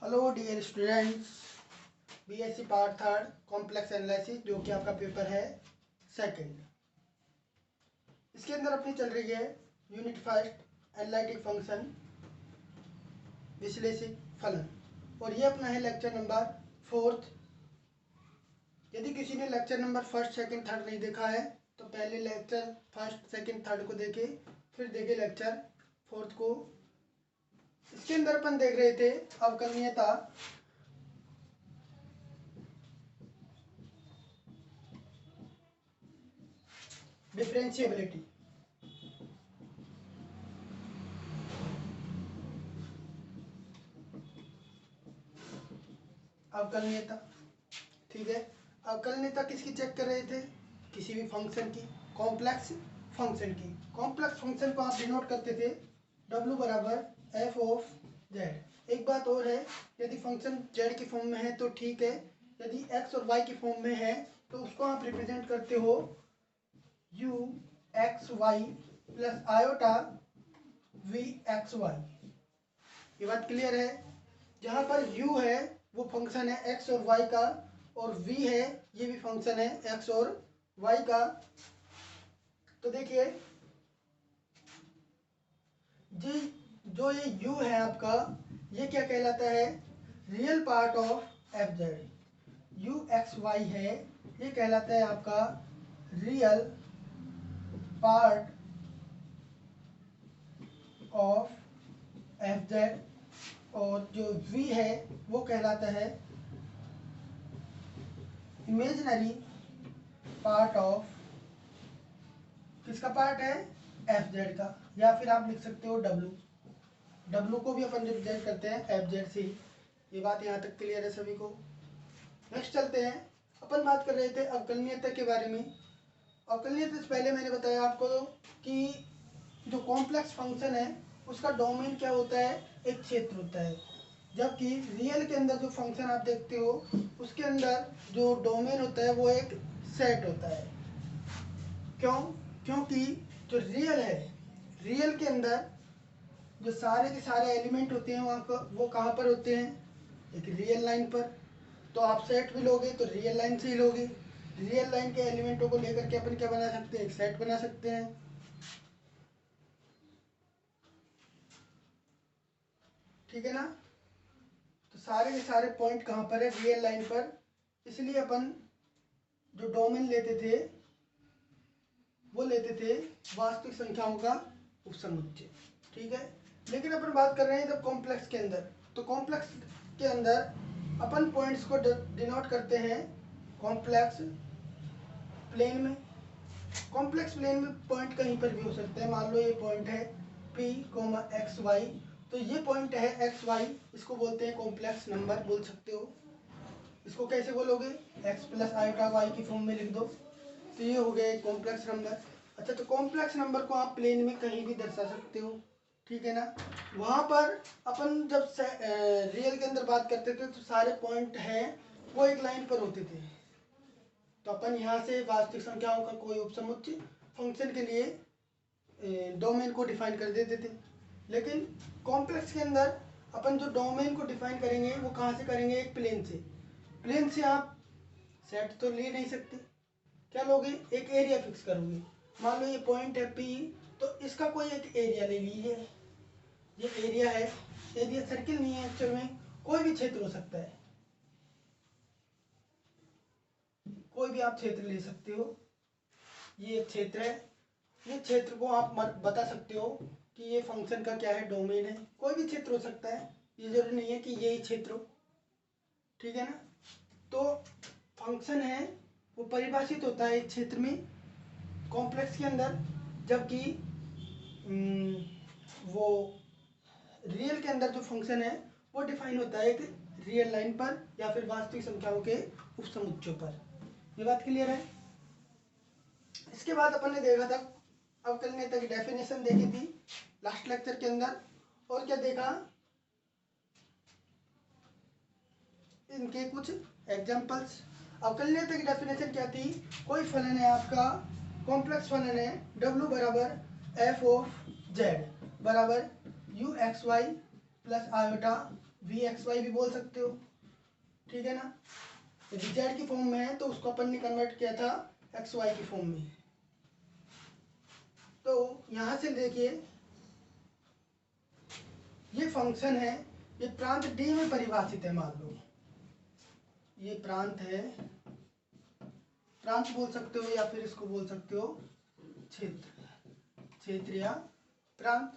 Hello dear students, BSc part third complex analysis, जो कि आपका पेपर है सेकंड। इसके अंदर अपनी चल रही है यूनिट फर्स्ट एनालिटिक फंक्शन विश्लेषिक फलन, और ये अपना है लेक्चर नंबर 4। यदि किसी ने lecture number first second third नहीं देखा है तो पहले लेक्चर फर्स्ट सेकंड थर्ड को देखे, फिर देखे लेक्चर 4 को। इसके अंदर अपन देख रहे थे अवकलनीयता, डिफरेंशिएबिलिटी, अवकलनीयता। ठीक है, अवकलनीयता किसकी चेक कर रहे थे? किसी भी फंक्शन की, कॉम्प्लेक्स फंक्शन की। कॉम्प्लेक्स फंक्शन को आप डिनोट करते थे W बराबर f ऑफ z। एक बात और है, यदि फंक्शन z की फॉर्म में है तो ठीक है, यदि x और y की फॉर्म में है तो उसको आप रिप्रेजेंट करते हो u x y plus iota v x y। ये बात क्लियर है? जहाँ पर u है वो फंक्शन है x और y का, और v है ये भी फंक्शन है x और y का। तो देखिए जी, जो ये u है आपका, ये क्या कहलाता है? Real part of F Z. U x Y है, ये कहलाता है आपका real part of F Z, और जो v है वो कहलाता है इमेजिनरी पार्ट ऑफ, किसका पार्ट है? एफ जेड का, या फिर आप लिख सकते हो w को भी अपन रिप्रेजेंट करते हैं एफ जेड से ही। ये बात यहाँ तक क्लियर है सभी को? नेक्स्ट चलते हैं। अपन बात कर रहे थे अवकलनीयता के बारे में। अवकलनीयता से पहले मैंने बताया आपको कि जो कॉम्प्लेक्स फंक्शन है उसका डोमेन क्या होता है? एक क्षेत्र होता है, जबकि रियल के अंदर जो फंक्शन आप देखते हो उसके अंदर जो डोमेन होता है वो एक सेट होता है। क्यों? क्योंकि जो रियल है, रियल के अंदर जो सारे के सारे एलिमेंट होते हैं वो कहाँ पर होते हैं? एक रियल लाइन पर। तो आप सेट भी लोगे तो रियल लाइन से ही लोगे। रियल लाइन के एलिमेंटों को लेकर के अपन क्या बना सकते हैं? एक सेट बना सकते हैं। ठीक है ना? तो सारे के सारे पॉइंट कहाँ पर है? रियल लाइन पर। इसलिए अपन जो डोमेन लेते थे वो लेते थे वास्तविक संख्याओं का उपसमुच्चय। ठीक है, लेकिन अपन बात कर रहे हैं जब कॉम्प्लेक्स के अंदर, तो कॉम्प्लेक्स के अंदर अपन पॉइंट्स को डिनोट करते हैं कॉम्प्लेक्स प्लेन में। कॉम्प्लेक्स प्लेन में पॉइंट कहीं पर भी हो सकते हैं। मान लो ये पॉइंट है P, एक्स वाई, तो ये पॉइंट है एक्स वाई, इसको बोलते हैं कॉम्प्लेक्स नंबर, बोल सकते हो। इसको कैसे बोलोगे? x प्लस आयोटा वाई की फॉर्म में लिख दो, तो ये हो गया कॉम्प्लेक्स नंबर। अच्छा, तो कॉम्प्लेक्स नंबर को आप प्लेन में कहीं भी दर्शा सकते हो। ठीक है ना? वहाँ पर अपन जब रियल के अंदर बात करते थे तो सारे पॉइंट हैं वो एक लाइन पर होते थे, तो अपन यहाँ से वास्तविक संख्याओं का कोई उपसमुच्चय फंक्शन के लिए डोमेन को डिफाइन कर देते थे। लेकिन कॉम्प्लेक्स के अंदर अपन जो डोमेन को डिफाइन करेंगे वो कहाँ से करेंगे? एक प्लेन से। प्लेन से आप सेट तो ले नहीं सकते, क्या लोगे? एक एरिया फिक्स करोगे। मान लो ये पॉइंट है P, तो इसका कोई एक एरिया ले लीजिए। ये एरिया है, एरिया सर्किल नहीं है एक्चुअल में, कोई भी क्षेत्र हो सकता है, कोई भी आप क्षेत्र ले सकते हो। ये एक क्षेत्र है, ये क्षेत्र को आप बता सकते हो कि ये फंक्शन का क्या है? डोमेन है। कोई भी क्षेत्र हो सकता है, ये जरूरी नहीं है कि यही क्षेत्र हो। ठीक है ना? तो फंक्शन है वो परिभाषित होता है एक क्षेत्र में कॉम्प्लेक्स के अंदर, जबकि वो रियल के अंदर जो फंक्शन है वो डिफाइन होता है एक रियल लाइन पर या फिर वास्तविक संख्याओं के उपसमुच्चयों पर। ये बात क्लियर है? इसके बाद अपन ने देखा था अवकलनीयता की डेफिनेशन देखी थी लास्ट लेक्चर के अंदर, और क्या देखा? इनके कुछ एग्जांपल्स। अवकलनीयता की डेफिनेशन क्या थी? कोई फलन है आपका, कॉम्प्लेक्स फलन है W बराबर f ऑफ z बराबर u x y plus iota we x Y भी बोल सकते हो, ठीक है ना। यदि जेड की फॉर्म में है तो उसको अपन ने कन्वर्ट किया था एक्स वाई की फॉर्म में। तो यहां से देखिए ये फंक्शन है, ये प्रांत डी में परिभाषित है। मान लो ये प्रांत है, प्रांत बोल सकते हो या फिर इसको बोल सकते हो क्षेत्र, क्षेत्र या प्रांत।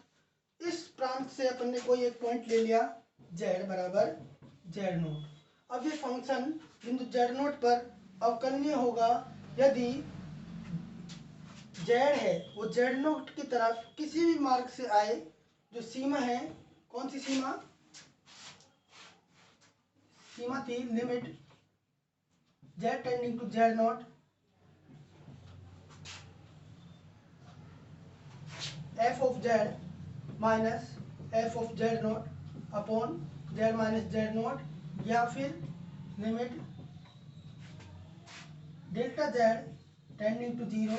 इस प्रांत से अपन ने कोई एक पॉइंट ले लिया z बराबर z नोट। अब ये फंक्शन बिंदु z नोट पर अवकलनीय होगा यदि z है वो z नोट की तरफ किसी भी मार्ग से आए। जो सीमा है, कौन सी सीमा, सीमा थी limit z tending to z naught f of z minus f of z naught upon z minus z naught, या फिर limit delta z tending to 0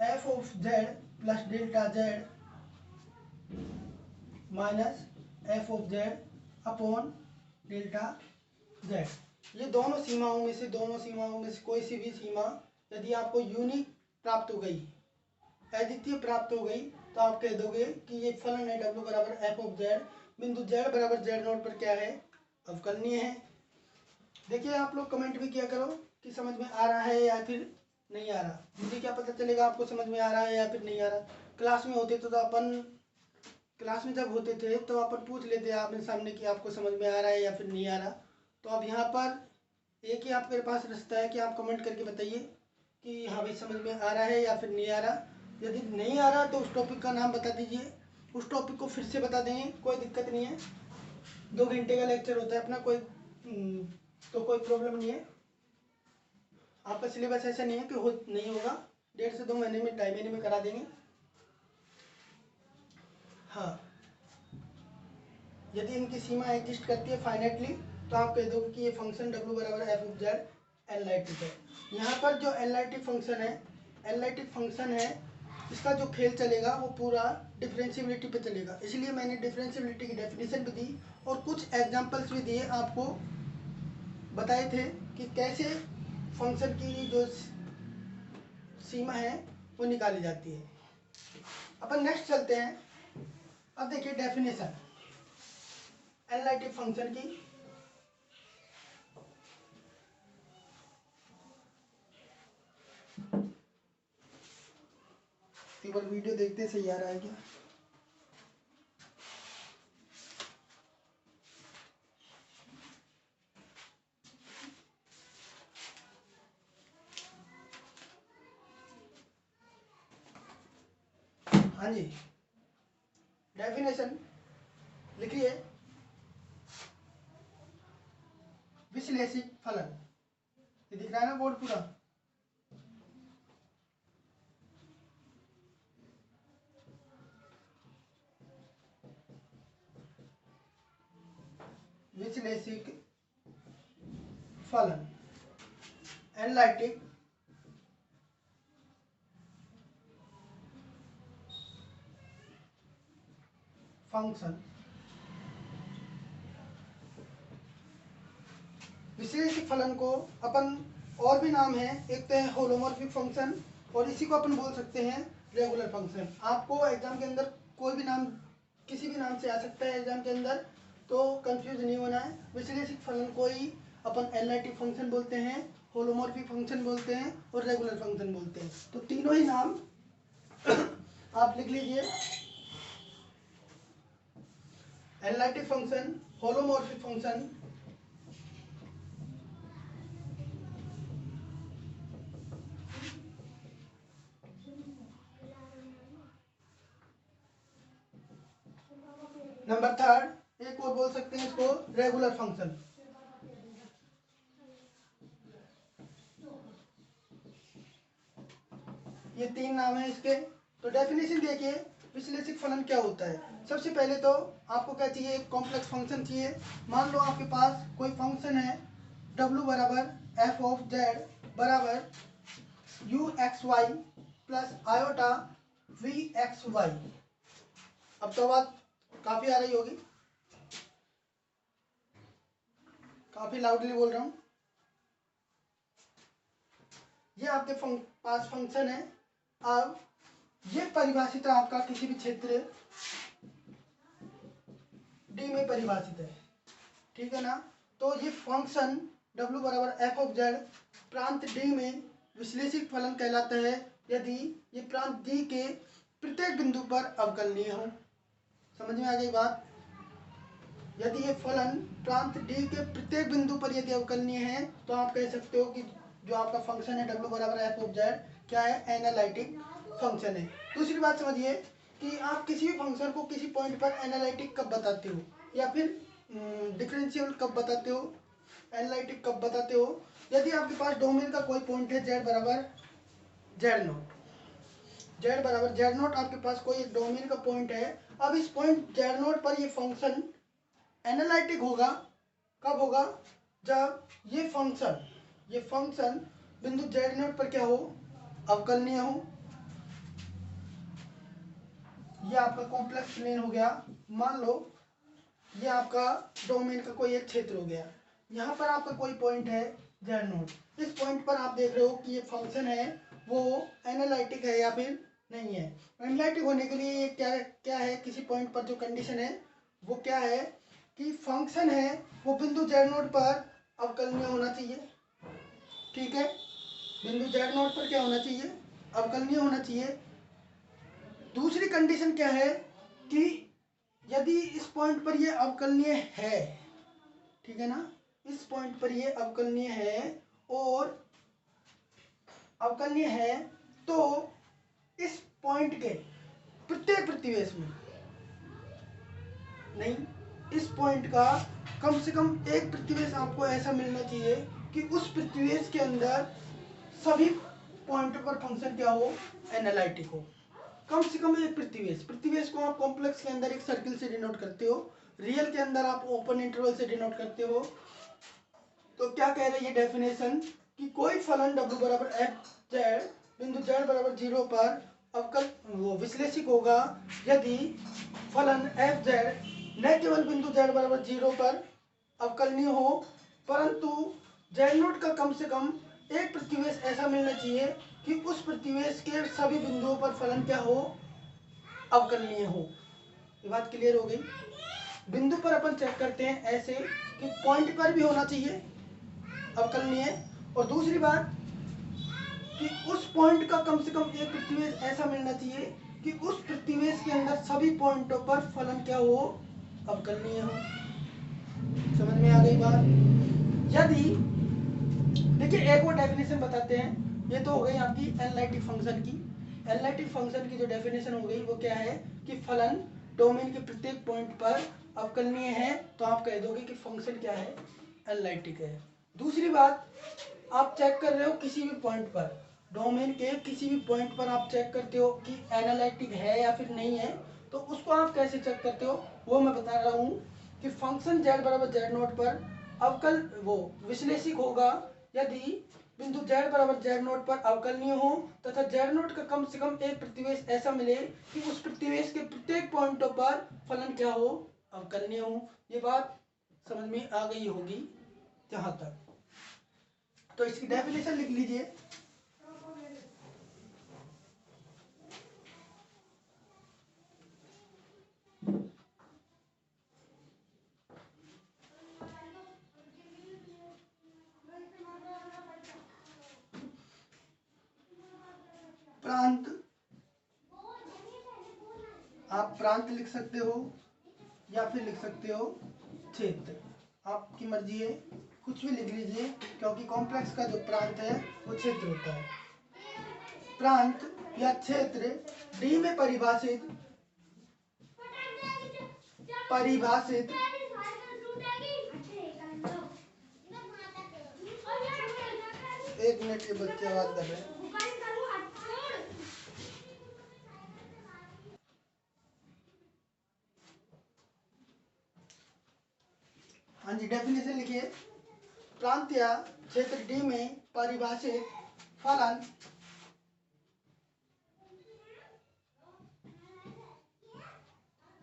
f of z plus delta z minus f of z upon delta z। ये दोनों सीमाओं में से कोई सी भी सीमा यदि आपको यूनिक प्राप्त हो गई, अद्वितीय प्राप्त हो गई, तो आप कह दोगे कि ये फलन है w बराबर f ऑफ z बिंदु z बराबर z नोट पर क्या है, अवकलनीय है। देखिए आप लोग कमेंट भी किया करो कि समझ में आ रहा है या फिर नहीं आ रहा। मुझे क्या पता चलेगा आपको समझ में आ रहा है या फिर नहीं आ रहा। क्लास में होते तो अपन क्लास में जब होते थे तो अपन पूछ लेते आपने सामने कि आपको समझ में आ रहा है या फिर नहीं आ रहा। तो अब यहाँ पर एक ही आपके पास रास्ता है कि आप कमेंट करके बताइए कि हाँ भाई समझ में आ रहा है या फिर नहीं आ रहा। यदि नहीं आ रहा तो उस टॉपिक का नाम बता दीजिए, उस टॉपिक को फिर से बता देंगे, कोई दिक्कत नहीं है। 2 घंटे का लेक्चर होता है अपना, कोई प्रॉब्लम नहीं है। आपका सिलेबस ऐसा नहीं है कि नहीं होगा, 1.5 से 2 महीने में 2.5 महीने में करा देंगे। हाँ, यदि इनकी सीमा एग्जिस्ट करती है फाइनाइटली तो आप कह दोगे कि ये फंक्शन w बराबर f ऑफ z एनालिटिक है। यहाँ पर जो एनालिटिक फंक्शन है, इसका जो खेल चलेगा वो पूरा डिफरेंशियबिलिटी पे चलेगा। इसलिए मैंने डिफरेंशियबिलिटी की डेफिनेशन भी दी और कुछ एग्जांपल्स भी दिए, आपको बताए थे कि कैसे फंक्शन की जो सीमा है वो निकाली जाती है। अपन नेक्स्ट चलते हैं। अब देखिए डेफिनेशन एनालिटिक फंक्शन की। एक बार वीडियो देखते सही आ रहा है क्या। हाँ जी, डेफिनेशन लिखिए। विश्लेषिक फलन, ये दिख रहा है ना बोर्ड पूरा। विश्लेषिक फलन एनालिटिक फंक्शन। विश्लेषिक फलन को अपन और भी नाम है, एक तो है होलोमॉर्फिक फंक्शन और इसी को अपन बोल सकते हैं रेगुलर फंक्शन। आपको एग्जाम के अंदर कोई भी नाम, किसी भी नाम से आ सकता है एग्जाम के अंदर, तो कंफ्यूज नहीं होना है। विश्लेषिक फलन को ही अपन एनालिटिक फंक्शन बोलते हैं, होलोमॉर्फिक फंक्शन बोलते हैं और रेगुलर फंक्शन बोलते हैं। तो तीनों ही नाम आप लिख लीजिए। Analytic function, holomorphic function, number 3 एक और बोल सकते हैं इसको रेगुलर फंक्शन। ये 3 नाम है इसके। तो डेफिनेशन देखिए विश्लेषिक फलन क्या होता है। सबसे पहले तो आपको क्या चाहिए, एक कॉम्प्लेक्स फंक्शन चाहिए। मान लो आपके पास कोई फंक्शन है w बराबर f ऑफ z बराबर u(xy) प्लस आयोटा v(xy)। अब तो बात काफी आ रही होगी। काफी लाउडली बोल रहा हूँ। ये आपके पास फंक्शन है। अब ये परिभाषित है आपका किसी भी क्षेत्र डी में परिभाषित है, ठीक है ना। तो ये फंक्शन w बराबर एफ ऑफ जेड प्रांत डी में विश्लेषित फलन कहलाता है यदि ये प्रांत डी के प्रत्येक बिंदु पर अवकलनीय हो। समझ में आ गई बात। यदि ये फलन प्रांत डी के प्रत्येक बिंदु पर यदि अवकलनीय है तो आप कह सकते हो कि जो आपका फंक्शन है w बराबर एफ ऑफ जेड क्या है, एनालिटिक फंक्शन है। दूसरी बात समझिए कि आप किसी भी फंक्शन को किसी पॉइंट पर एनालिटिक कब बताते हो या फिर डिफरेंशियल कब बताते हो, एनालिटिक कब बताते हो, यदि आपके पास डोमेन का कोई पॉइंट है z बराबर जेड नॉट, z बराबर जेड नॉट आपके पास कोई एक डोमेन का पॉइंट है। अब इस पॉइंट जेड नॉट पर ये फंक्शन एनालिटिक होगा, कब होगा, जब ये फंक्शन बिंदु जेड नॉट पर क्या हो, अवकलनीय हो। ये आपका कॉम्प्लेक्स प्लेन हो गया। मान लो ये आपका डोमेन का कोई एक क्षेत्र हो गया, यहाँ पर आपका कोई पॉइंट है जेड नॉट। इस पॉइंट पर आप देख रहे हो कि ये फंक्शन है वो एनालिटिक है या फिर नहीं है। एनालिटिक होने के लिए ये क्या है, किसी पॉइंट पर जो कंडीशन है वो क्या है कि फंक्शन है वो बिंदु जेड नॉट पर अवकलनीय होना चाहिए, ठीक है। बिंदु जेड नॉट पर क्या होना चाहिए, अवकलनीय होना चाहिए। दूसरी कंडीशन क्या है कि यदि इस पॉइंट पर ये अवकलनीय है, ठीक है ना, इस पॉइंट पर ये अवकलनीय है और अवकलनीय है तो इस पॉइंट के प्रत्येक प्रतिवेश में नहीं, इस पॉइंट का कम से कम एक प्रतिवेश आपको ऐसा मिलना चाहिए कि उस प्रतिवेश के अंदर सभी पॉइंट पर फंक्शन क्या हो, एनालिटिक हो। कम से कम एक प्रतिवेश को आप कॉम्प्लेक्स के अंदर एक सर्किल से डिनोट करते हो, रियल के अंदर आप ओपन इंटरवल से डिनोट करते हो। तो क्या कह रही है डेफिनेशन कि कोई फलन w बराबर एफ जेड बिंदु z बराबर 0 पर वो विश्लेषिक होगा यदि फलन एफ जेड न केवल बिंदु z बराबर 0 पर अवकलनीय हो परंतु z नोट का कम से कम एक प्रतिवेश ऐसा मिलना चाहिए कि उस प्रतिवेश के सभी बिंदुओं पर फलन क्या हो, अवकलनीय हो। ये बात क्लियर हो गई। बिंदु पर अपन चेक करते हैं ऐसे कि पॉइंट पर भी होना चाहिए अवकलनीय, और दूसरी बात कि उस पॉइंट का कम से कम एक प्रतिवेश ऐसा मिलना चाहिए कि उस प्रतिवेश के अंदर सभी पॉइंटों पर फलन क्या हो, अवकलनीय हो। समझ में आ गई बात। यदि देखिए एक और डेफिनेशन बताते हैं, ये तो हो गई आपकी एनालिटिक फंक्शन की। एनालिटिक फंक्शन की जो डेफिनेशन हो गई वो क्या है कि फलन डोमेन के प्रत्येक पॉइंट पर अवकलनीय है, तो आप कह दोगे कि फंक्शन क्या है, एनालिटिक है। दूसरी बात, आप चेक कर रहे हो किसी भी पॉइंट पर, डोमेन के किसी भी पॉइंट पर आप चेक करते हो कि एनालिटिक है या फिर नहीं है, तो उसको आप कैसे चेक करते हो वो मैं बता रहा हूँ कि फंक्शन z बराबर जेड नॉट पर अवकल वो विश्लेषिक होगा यदि बिंदु z बराबर जेड नॉट पर अवकलनीय हो तथा जेड नॉट का कम से कम एक प्रतिवेश ऐसा मिले कि उस प्रतिवेश के प्रत्येक पॉइंटों पर फलन क्या हो, अवकलनीय हो। ये बात समझ में आ गई होगी जहां तक। तो इसकी डेफिनेशन लिख लीजिए। प्रांत, आप प्रांत लिख सकते हो या फिर लिख सकते हो क्षेत्र, आपकी मर्जी है, कुछ भी लिख लीजिए क्योंकि कॉम्प्लेक्स का जो प्रांत है वो क्षेत्र होता है। प्रांत या क्षेत्र डी में परिभाषित एक मिनट के बच्चे आवाज कर रहे हैं। हाँ जी, डेफिनेशन लिखिए। प्रांत या क्षेत्र डी में परिभाषित फलन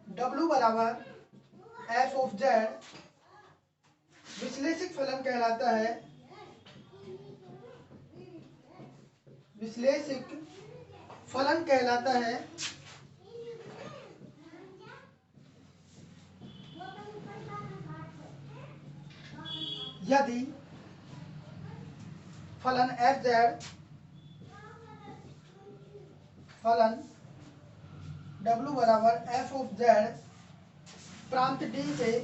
W बराबर एफ ऑफ जेड विश्लेषिक फलन कहलाता है, विश्लेषिक फलन कहलाता है यदि फलन एफ जेड, फलन डब्ल्यू बराबर एफ ऑफ जेड प्रांत डी के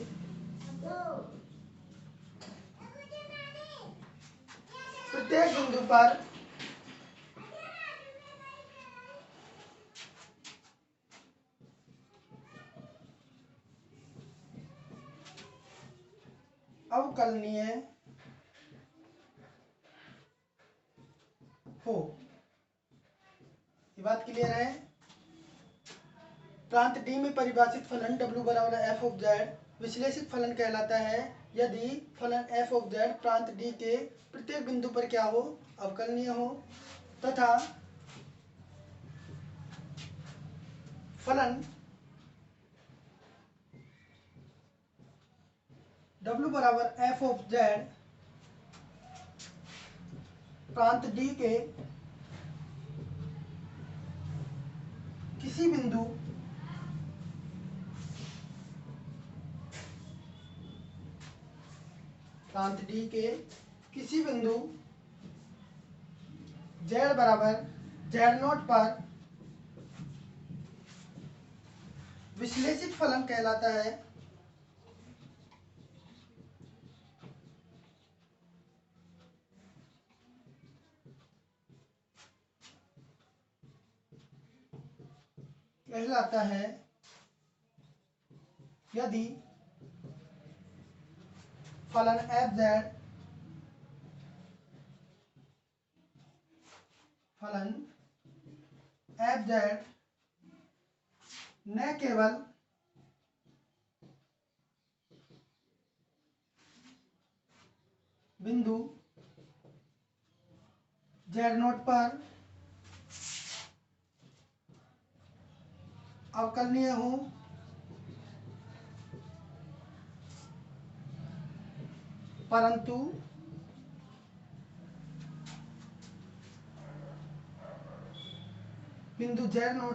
प्रत्येक बिंदु पर अवकलनीय हो। ये बात क्लियर है। प्रांत डी में परिभाषित फलन W बराबर एफ ऑफ जेड विश्लेषित फलन कहलाता है यदि फलन एफ ऑफ जेड प्रांत डी के प्रत्येक बिंदु पर क्या हो, अवकलनीय हो, तथा फलन W बराबर एफ ऑफ जेड प्रांत डी के किसी बिंदु प्रांत डी के किसी बिंदु z बराबर z0 पर विश्लेषित फलन कहलाता है यदि फलन एफ जेड, फलन एफ जेड न केवल बिंदु z0 पर अवकलनीय हो, परंतु बिंदु z0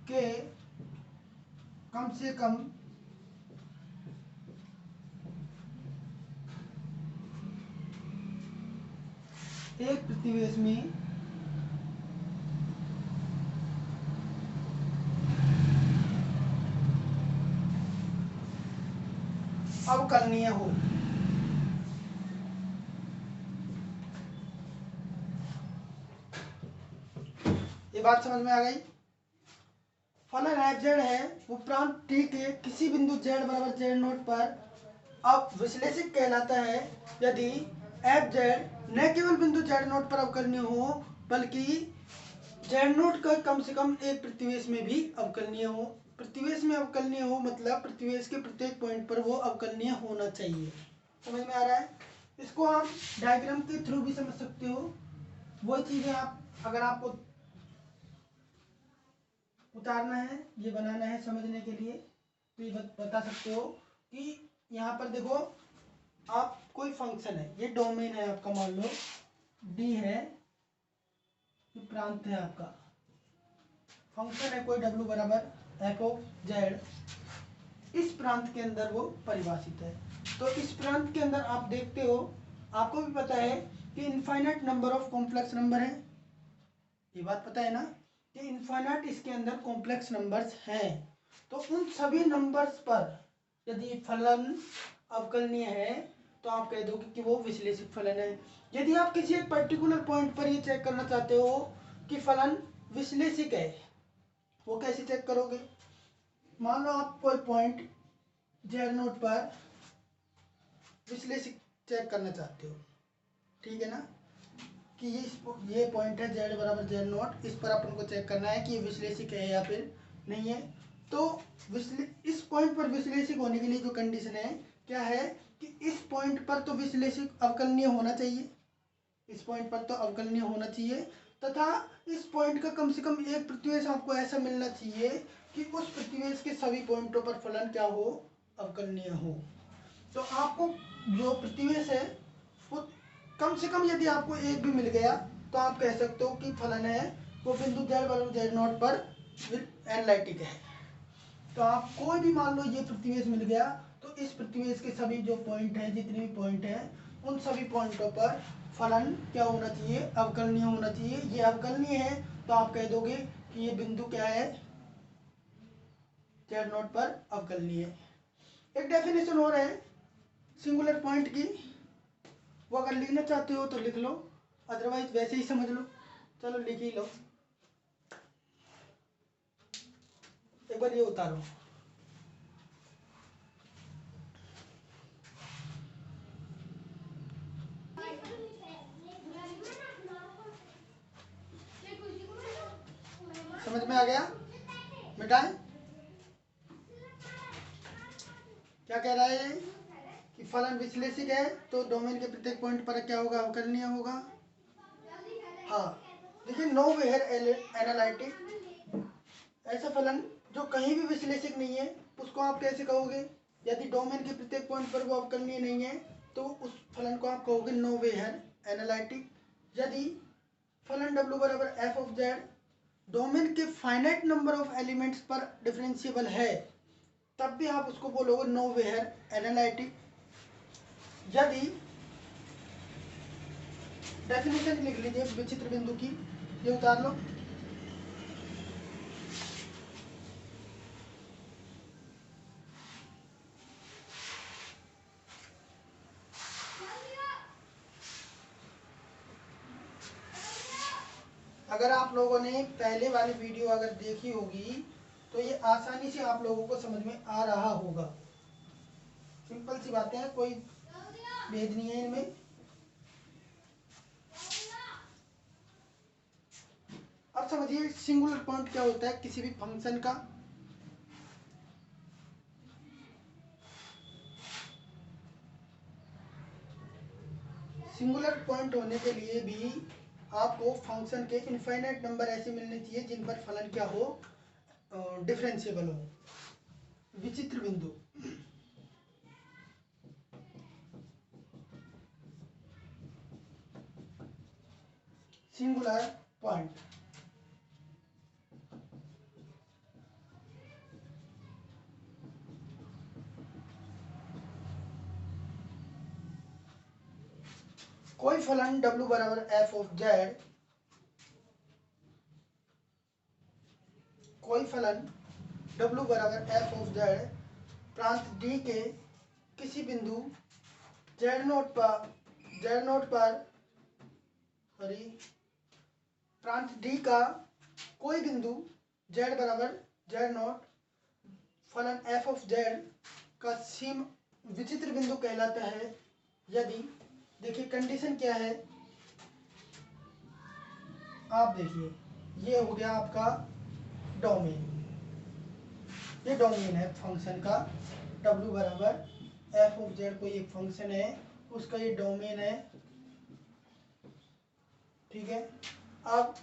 के कम से कम एक प्रतिवेश में अवकलनीय हो। ये बात समझ में आ गई। फलन एफ जेड है वो प्रांत टी के किसी बिंदु z बराबर z0 पर अब विश्लेषिक कहलाता है यदि एफ जेड न केवल बिंदु z0 पर अवकलनीय हो बल्कि z0 का कम से कम एक प्रतिवेश में भी अवकलनीय हो। प्रतिवेश में अवकलनीय हो मतलब प्रतिवेश के प्रत्येक पॉइंट पर वो अवकलनीय होना चाहिए। समझ में आ रहा है? इसको आप डायग्राम के थ्रू भी समझ सकते हो। वो चीजें आप अगर आपको उतारना है, ये बनाना है समझने के लिए, तो ये बता सकते हो कि यहाँ पर देखो आप कोई फंक्शन है, ये डोमेन है आपका, मान लो डी है, ये प्रांत है आपका, फंक्शन है कोई W बराबर एफ ऑफ जेड, इस प्रांत के अंदर वो परिभाषित है। तो इस प्रांत के अंदर आप देखते हो, आपको भी पता है कि infinite number of complex number है, ये बात पता है ना कि इनफाइनाइट इसके अंदर कॉम्प्लेक्स नंबर्स हैं। तो उन सभी नंबर्स पर यदि फलन अवकलनीय है तो आप कह दोगे कि वो विश्लेषिक फलन है। यदि आप किसी एक पर्टिकुलर पॉइंट पर ये चेक करना चाहते हो कि फलन विश्लेषिक है, वो कैसे चेक करोगे? मान लो आप कोई पॉइंट z0 पर विश्लेषिक चेक करना चाहते हो, ठीक है ना, कि ये पॉइंट है z बराबर z0, इस पर अपन को चेक करना है कि ये विश्लेषिक है या फिर नहीं है। तो इस पॉइंट पर विश्लेषिक होने के लिए जो कंडीशन है क्या है कि इस पॉइंट पर तो विश्लेषिक अवकलनीय होना चाहिए, इस पॉइंट पर तो अवकलनीय होना चाहिए। तथा इस पॉइंट का कम से कम एक प्रतिवेश आपको ऐसा मिलना चाहिए कि उस प्रतिवेश के सभी पॉइंटों पर फलन क्या हो, अवकलनीय हो। तो आपको जो प्रतिवेश है वो कम से कम यदि आपको एक भी मिल गया तो आप कह सकते हो कि फलन है वो बिंदु z बराबर z0 पर एनालिटिक है। तो आप कोई भी मान लो ये प्रतिवेश मिल गया तो इस प्रतिवेश के सभी जो पॉइंट हैं, जितने भी पॉइंट हैं, उन सभी पॉइंटों पर फलन क्या होना चाहिए, अवकलनीय होना चाहिए। ये अवकलनीय है तो आप कह दोगे कि ये बिंदु क्या है, z0 पर अवकलनीय है। एक डेफिनेशन और है सिंगुलर पॉइंट की, वो अगर लिखना चाहते हो तो लिख लो, अदरवाइज वैसे ही समझ लो। चलो लिख ही लो, एक बार ये उतारो। समझ में आ गया? मिटाएं? क्या कह रहा है कि फलन विश्लेषिक है तो डोमेन के प्रत्येक पॉइंट पर क्या होगा, अवकलनीय होगा। हाँ देखिए, नो वेयर एनालिटिक, ऐसा फलन जो कहीं भी विश्लेषिक नहीं है उसको आप कैसे कहोगे? यदि डोमेन के प्रत्येक पॉइंट पर वो अवकलनीय नहीं है तो उस फलन को आप कहोगे नो वेयर एनालिटिक। यदि फलन w बराबर f ऑफ z डोमेन के फाइनाइट नंबर ऑफ एलिमेंट्स पर डिफरेंशिएबल है तब भी आप उसको बोलोगे नो वेयर एनालिटिक। यदि डेफिनेशन लिख लीजिए विचित्र बिंदु की, ये उतार लो। अगर आप लोगों ने पहले वाली वीडियो अगर देखी होगी तो ये आसानी से आप लोगों को समझ में आ रहा होगा। सिंपल सी बातें हैं, कोई भेद नहीं है इनमें। अब समझिए सिंगुलर पॉइंट क्या होता है किसी भी फंक्शन का। सिंगुलर पॉइंट होने के लिए भी आपको फंक्शन के इनफाइनाइट नंबर ऐसे मिलने चाहिए जिन पर फलन क्या हो, डिफरेंशिएबल हो। विचित्र बिंदु, सिंगुलर पॉइंट, कोई फलन w बराबर f ऑफ z, कोई फलन w बराबर f ऑफ z प्रांत d के किसी बिंदु z0 पर सॉरी प्रांत d का कोई बिंदु z बराबर z0 फलन f ऑफ z का सीम विचित्र बिंदु कहलाता है। यदि देखिए कंडीशन क्या है, आप देखिए ये हो गया आपका डोमेन, ये डोमेन है फंक्शन का, w बराबर f ऑफ z कोई एक फंक्शन है उसका ये डोमेन है, ठीक है। अब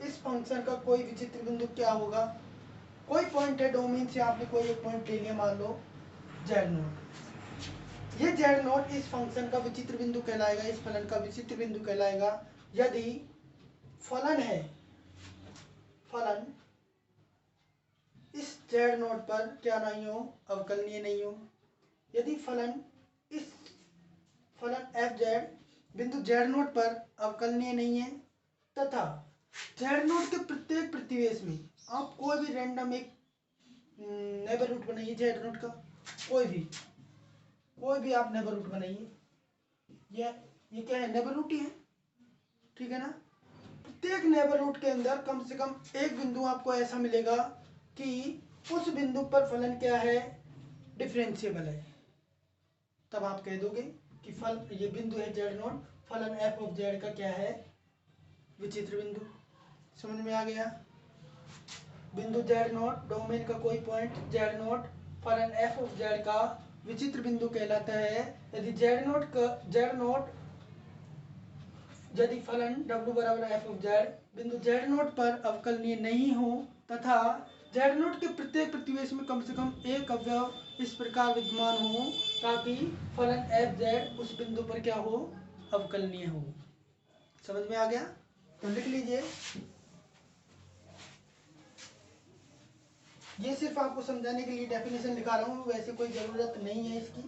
इस फंक्शन का कोई विचित्र बिंदु क्या होगा, कोई पॉइंट है डोमेन से आपने कोई एक पॉइंट ले लिया, मान लो z0, ये z0 इस फंक्शन का विचित्र बिंदु कहलाएगा, इस फलन का विचित्र बिंदु कहलाएगा यदि फलन है, फलन इस z0 पर क्या नहीं हो, अवकलनीय नहीं हो। यदि फलन इस फलन fz बिंदु z0 पर अवकलनीय नहीं है तथा z0 के प्रत्येक प्रतिवेश में आप कोई भी रैंडम एक नेबर रूट बनाइए z0 का, कोई भी आप नेबर रूट बनाइए, ये क्या है, नेबर रूट ही है, ठीक है ना। प्रत्येक नेबर रूट के अंदर कम से कम एक बिंदु आपको ऐसा मिलेगा कि उस बिंदु पर फलन क्या है, डिफरेंशिएबल है। तब आप कह दोगे कि ये बिंदु है z0, फलन f ऑफ z का क्या है, विचित्र बिंदु। समझ में आ गया? बिंदु z0 डोमेन का कोई पॉइंट z0 फलन f ऑफ z का विचित्र बिंदु कहलाता है। यदि z0 यदि फलन w बराबर एफ ऑफ जेड बिंदु जेड नोट पर अवकलनीय नहीं हो तथा जेड नोट के प्रत्येक प्रतिवेश में कम से कम एक अवयव इस प्रकार विद्यमान हो ताकि फलन एफ जेड उस बिंदु पर क्या हो, अवकलनीय हो। समझ में आ गया? तो लिख लीजिए, ये सिर्फ आपको समझाने के लिए डेफिनेशन लिखा रहा हूँ, वैसे कोई जरूरत नहीं है इसकी।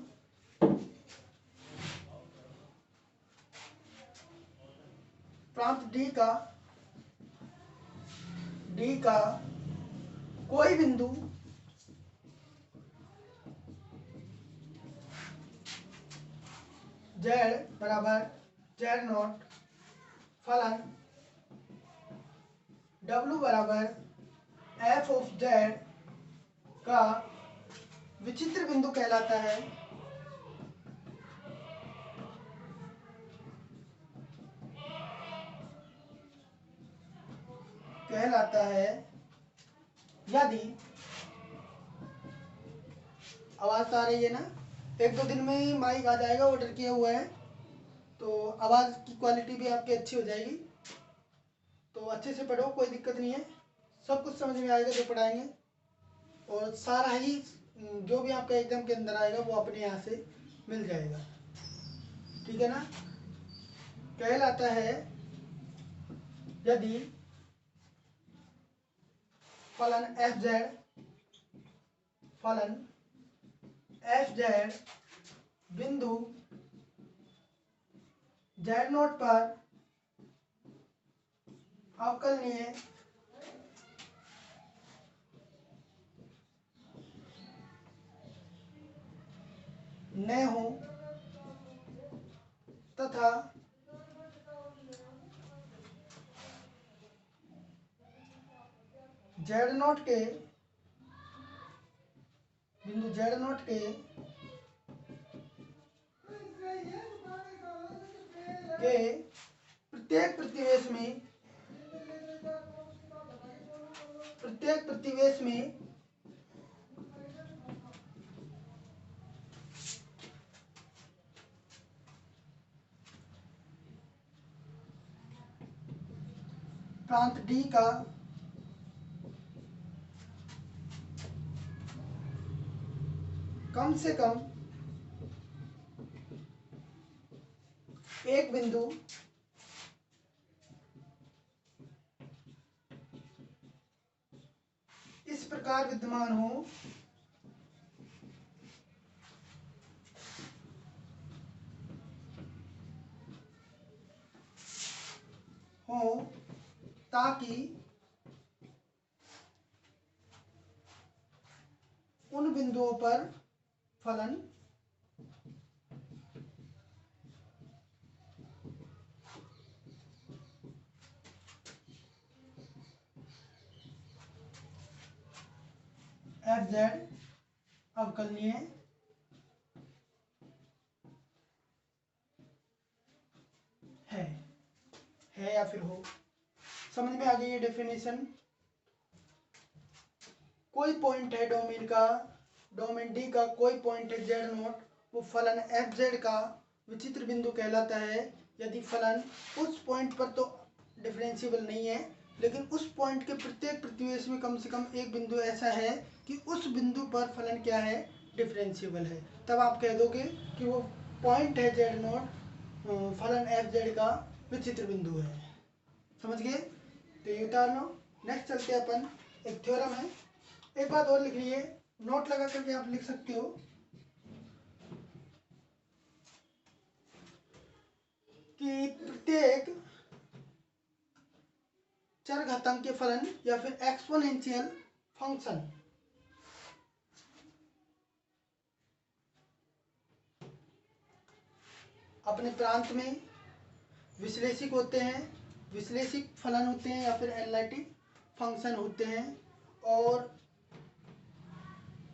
प्रांत डी का कोई बिंदु जेड बराबर जेड नॉट फलन W बराबर एफ ऑफ जेड का विचित्र बिंदु कहलाता है। यदि आवाज तो आ रही है ना? एक दो दिन में माइक आ जाएगा, ऑर्डर किया हुआ है, तो आवाज की क्वालिटी भी आपकी अच्छी हो जाएगी। तो अच्छे से पढ़ो, कोई दिक्कत नहीं है, सब कुछ समझ में आएगा जो पढ़ाएंगे, और सारा ही जो भी आपका एग्जाम के अंदर आएगा वो अपने यहाँ से मिल जाएगा। ठीक है ना? कहलाता है यदि फलन एफ जेड बिंदु जेड नोट पर अवकलनीय न हो तथा जेड नोट के बिंदु जेड नोट के प्रत्येक प्रतिवेश में प्रांत डी का कम से कम एक बिंदु इस प्रकार विद्यमान हो ताकि उन बिंदुओं पर फलन एफ जेड अवकलनीय है या फिर हो। समझ में आ गई ये डेफिनेशन? कोई पॉइंट है डोमेन डी का कोई पॉइंट है जेड नोट, वो फलन एफ जेड का विचित्र बिंदु कहलाता है यदि फलन उस पॉइंट पर तो डिफरेंशिएबल नहीं है, लेकिन उस पॉइंट के प्रत्येक प्रतिवेश में कम से कम एक बिंदु ऐसा है कि उस बिंदु पर फलन क्या है, डिफरेंशिएबल है। तब आप कह दोगे कि वो पॉइंट है जेड नोट, फलन एफ जेड का विचित्र बिंदु है। समझ गए? तो ये उतार लो। नेक्स्ट चलते अपन, एक थ्योरम है। एक बात और लिख लीजिए, नोट लगा करके आप लिख सकते हो कि प्रत्येक चरघातांकीय फलन या फिर एक्सपोनेंशियल फंक्शन अपने प्रांत में विश्लेषिक होते हैं, विश्लेषिक फलन होते हैं या फिर एनालिटिक फंक्शन होते हैं। और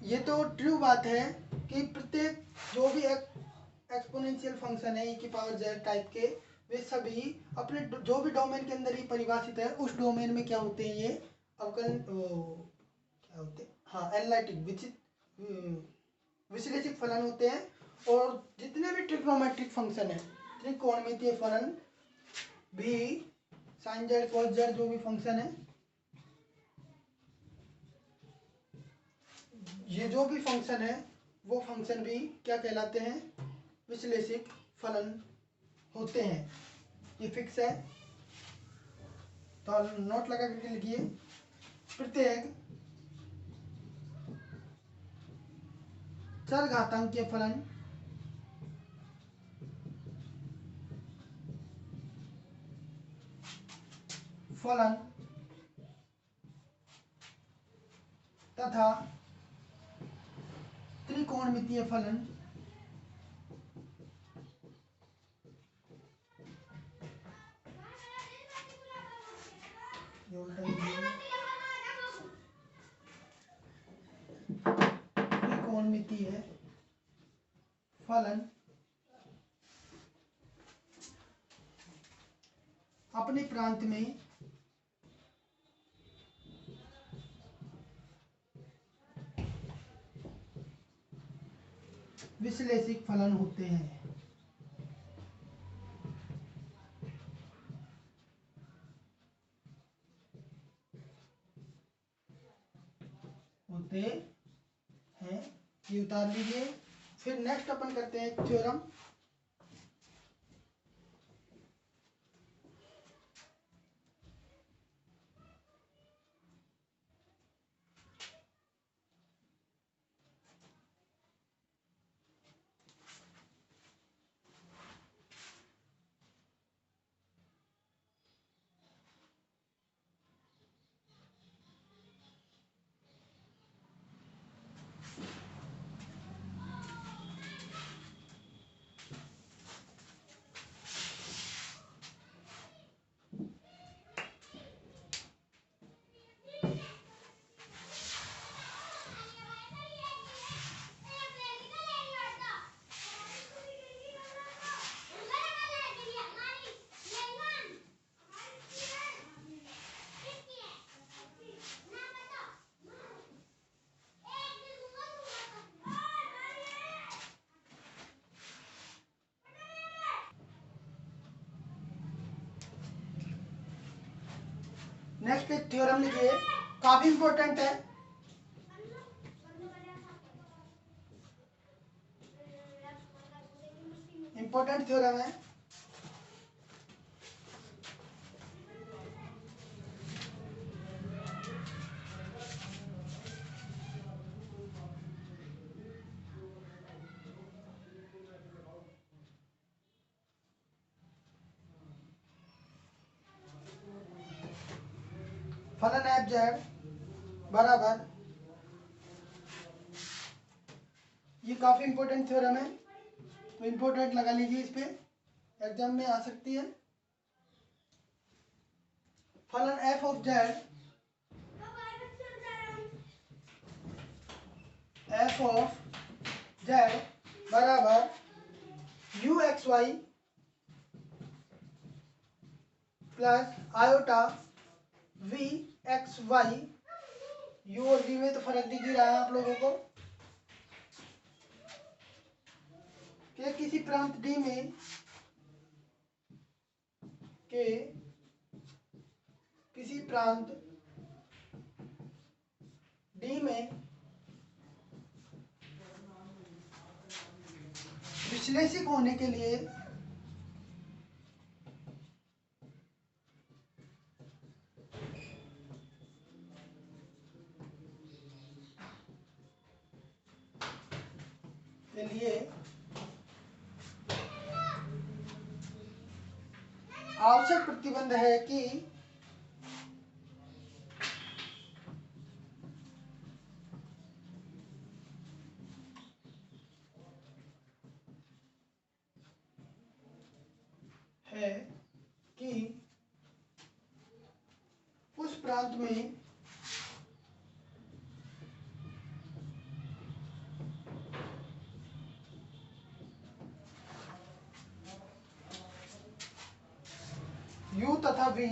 ये तो ट्रू बात है कि प्रत्येक जो भी एक्सपोनेंशियल फंक्शन है e⁻z टाइप के, वे सभी अपने जो भी डोमेन के अंदर ही परिभाषित है, उस डोमेन में क्या होते हैं, ये अवकलन क्या होते हैं, हाँ, एनालिटिक विश्लेषिक फलन होते हैं। और जितने भी ट्रिग्नोमेट्रिक फंक्शन है, त्रिकोणमितीय फलन भी साइन जेड कॉस जेड जो भी फंक्शन है, ये जो भी फंक्शन है वो फंक्शन भी क्या कहलाते हैं, विश्लेषिक फलन होते हैं। ये फिक्स है, तो नोट लगा करके लिखिए। प्रत्येक चरघातांकीय फलन तथा त्रिकोणमितीय फलन त्रिकोणमितीय फलन अपने प्रांत में विश्लेषिक फलन होते हैं। ये उतार लीजिए। फिर नेक्स्ट अपन करते हैं थ्योरम। नेक्स्ट एक थ्योरम लिखिए, काफी इंपॉर्टेंट है। इंपॉर्टेंट थ्योरम है। फलन एफ जेड बराबर, ये काफी इंपॉर्टेंट थ्योरम है, तो इंपॉर्टेंट लगा लीजिए, इस पे एग्जाम में आ सकती है। फलन एफ ऑफ जेड बराबर U x Y plus iota we x Y. U और वी में तो फर्क दिख ही रहा है आप लोगों को कि किसी प्रांत डी में किसी प्रांत डी में विश्लेषिक होने के लिए आवश्यक प्रतिबंध है कि उस प्रांत में u तथा v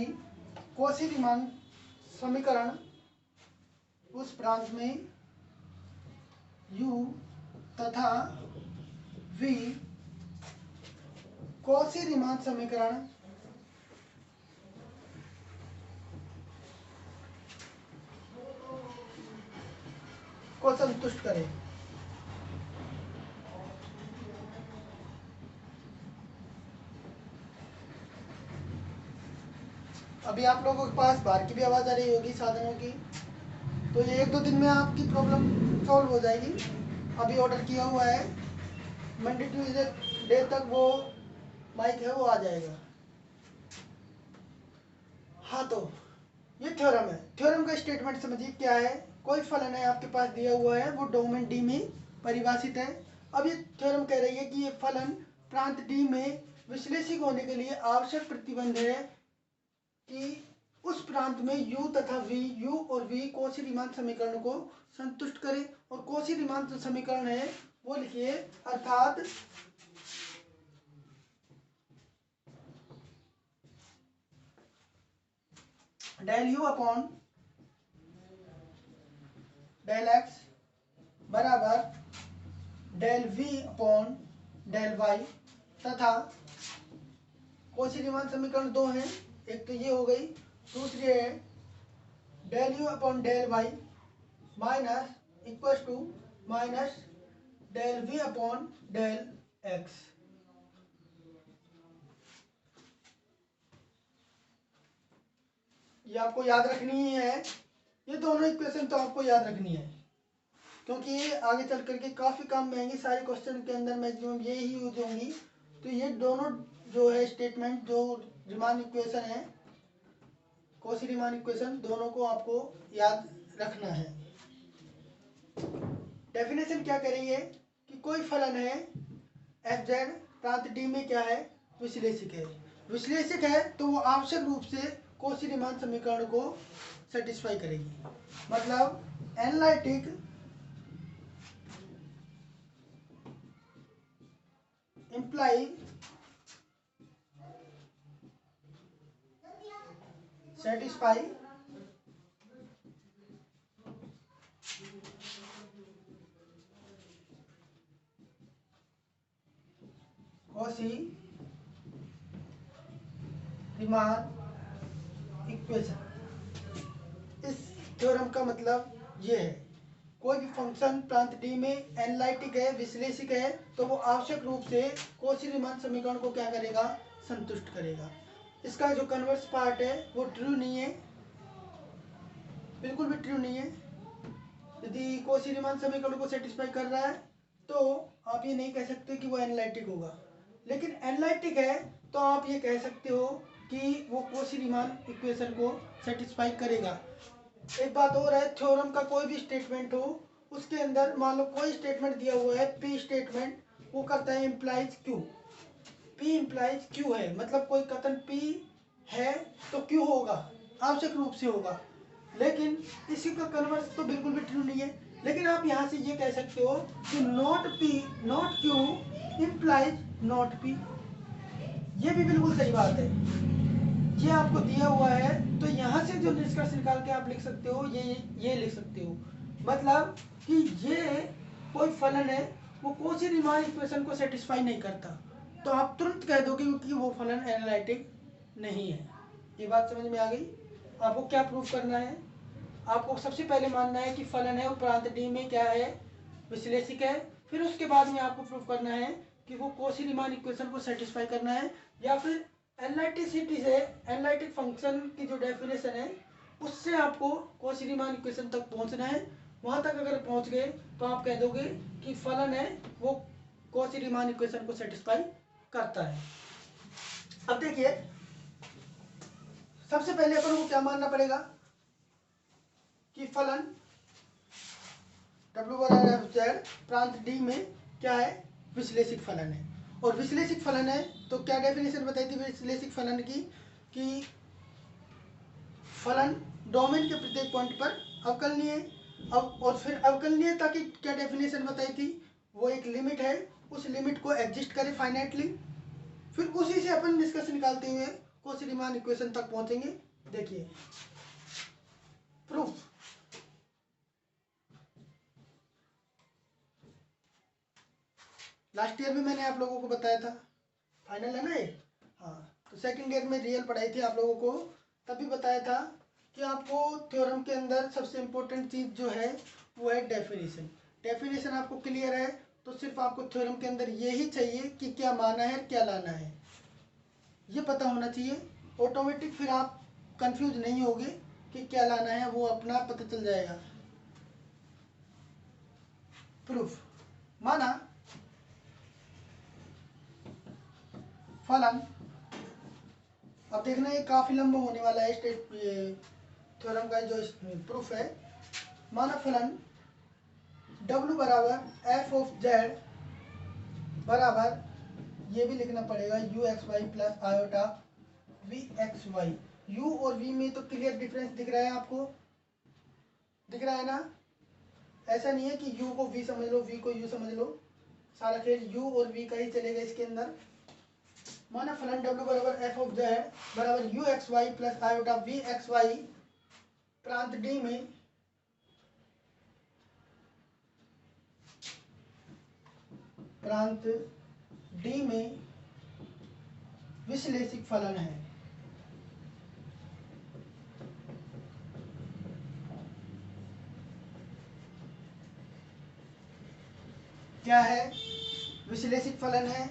कॉची रीमान समीकरण, उस प्रांत में u तथा v कॉची रीमान समीकरण को संतुष्ट करे। अभी आप लोगों के पास बाहर की भी आवाज़ आ रही होगी साधनों की, तो ये 1-2 दिन में आपकी प्रॉब्लम सॉल्व हो जाएगी। अभी ऑर्डर किया हुआ है, मंडे ट्यूसडे तक वो माइक है वो आ जाएगा। हाँ, तो ये थ्योरम है। थ्योरम का स्टेटमेंट समझिए क्या है। कोई फलन है आपके पास दिया हुआ है, वो डोमेन डी में परिभाषित है। अब ये थ्योरम कह रही है कि ये फलन प्रांत डी में विश्लेषित होने के लिए आवश्यक प्रतिबंध है कि उस प्रांत में u तथा v, u और v कौशी रीमान समीकरण को संतुष्ट करे। और कौशी रीमान जो समीकरण है वो लिखिए, अर्थात del u upon del x बराबर del v upon del y तथा कौशी रीमान समीकरण दो हैं, एक तो ये हो गई, दूसरी है del u upon del y minus equal to minus del v upon del x। ये आपको याद रखनी ही है, ये दोनों इक्वेशन तो आपको याद रखनी है, क्योंकि ये आगे चल करके काफ़ी काम में आएंगी। सारे क्वेश्चन के अंदर मैक्सिमम ये ही यूज होंगी। तो ये दोनों जो है स्टेटमेंट, जो रीमान इक्वेशन है, कौशी रीमान इक्वेशन, दोनों को आपको याद रखना है। डेफिनेशन क्या कह रही है कि कोई फलन है एफ जेड प्रांत डी में क्या है, विश्लेषिक है। विश्लेषिक है तो वो आवश्यक रूप से कौशी रीमान समीकरण को सेटिस्फाई करेगी। मतलब analytic imply satisfy Cauchy Riemann equation. इस थ्योरम का मतलब ये है, कोई भी फंक्शन प्रांत डी में एनालिटिक है, विश्लेषिक है, तो वो आवश्यक रूप से कौशी रीमान समीकरण को क्या करेगा, संतुष्ट करेगा। इसका जो कन्वर्स पार्ट है वो ट्रू नहीं है, बिल्कुल भी ट्रू नहीं है। यदि कौशी रीमान समीकरण को सेटिस्फाई कर रहा है तो आप ये नहीं कह सकते कि वो एनालिटिक होगा। लेकिन एनालिटिक है तो आप ये कह सकते हो कि वो कौशी रीमान इक्वेशन को सेटिस्फाई करेगा। एक बात और है, थ्योरम का कोई भी स्टेटमेंट हो, उसके अंदर मान लो कोई स्टेटमेंट दिया हुआ है, पी स्टेटमेंट, वो करता है implies Q. P implies Q है, मतलब कोई कथन पी है तो क्यू होगा, आवश्यक रूप से होगा। लेकिन इसी का कन्वर्स तो बिल्कुल भी ट्रू नहीं है। लेकिन आप यहाँ से ये कह सकते हो कि not P not Q implies not P, ये भी बिल्कुल सही बात है। ये आपको दिया हुआ है तो यहाँ से जो निष्कर्ष निकाल के आप लिख सकते हो, ये लिख सकते हो, मतलब कि ये कोई फलन है वो कौशी रीमान इक्वेशन को सेटिस्फाई नहीं करता, तो आप तुरंत कह दोगे कि वो फलन एनालिटिक नहीं है। ये बात समझ में आ गई। आपको क्या प्रूफ करना है, आपको सबसे पहले मानना है कि फलन है वो प्रांत डी में क्या है, विश्लेषिक है। फिर उसके बाद में आपको प्रूफ करना है कि वो कौशी रीमान इक्वेशन को सेटिस्फाई करना है, या फिर एनालिटिसिटी से एनालिटिक फंक्शन की जो डेफिनेशन है उससे आपको कौशी रीमान इक्वेशन तक पहुंचना है। वहां तक अगर पहुंच गए तो आप कह दोगे कि फलन है वो कौशी रीमान इक्वेशन को सेटिस्फाई करता है। अब देखिए, सबसे पहले अपन को क्या मानना पड़ेगा कि फलन W/F(z) प्रांत डी में क्या है, विश्लेषिक फलन है। और विश्लेषिक फलन है तो क्या डेफिनेशन बताई थी विश्लेषिक फलन की, कि फलन डोमेन के प्रत्येक पॉइंट पर अवकलनीय है। अब और फिर अवकलनीयता की क्या डेफिनेशन बताई थी, वो एक लिमिट है, उस लिमिट को एग्जिस्ट करे फाइनाइटली। फिर उसी से अपन निष्कर्ष निकालते हुए कौशी रीमान इक्वेशन तक पहुंचेंगे। देखिए प्रूफ, लास्ट ईयर में मैंने आप लोगों को बताया था, फाइनल है ना ये, हाँ, तो सेकंड ईयर में रियल पढ़ाई थी आप लोगों को, तभी बताया था कि आपको थ्योरम के अंदर सबसे इम्पोर्टेंट चीज़ जो है वो है डेफिनेशन। डेफिनेशन आपको क्लियर है तो सिर्फ आपको थ्योरम के अंदर यही चाहिए कि क्या माना है क्या लाना है, ये पता होना चाहिए। ऑटोमेटिक फिर आप कंफ्यूज नहीं होगे कि क्या लाना है, वो अपना पता चल जाएगा। प्रूफ, माना फलन, अब देखना ये काफी लंबा होने वाला है स्टेट थ्योरम का जो प्रूफ है। माना फलन W बराबर एफ ऑफ जेड बराबर, ये भी लिखना पड़ेगा U x Y plus iota we x Y. U और वी में तो क्लियर डिफरेंस दिख रहा है आपको, दिख रहा है ना। ऐसा नहीं है कि यू को वी समझ लो वी को यू समझ लो, सारा खेल यू और वी का ही चलेगा इसके अंदर। माना फलन W बराबर एफ ऑफ जेड बराबर U x Y plus iota we x Y प्रांत डी में विश्लेषिक फलन है। क्या है? विश्लेषिक फलन है।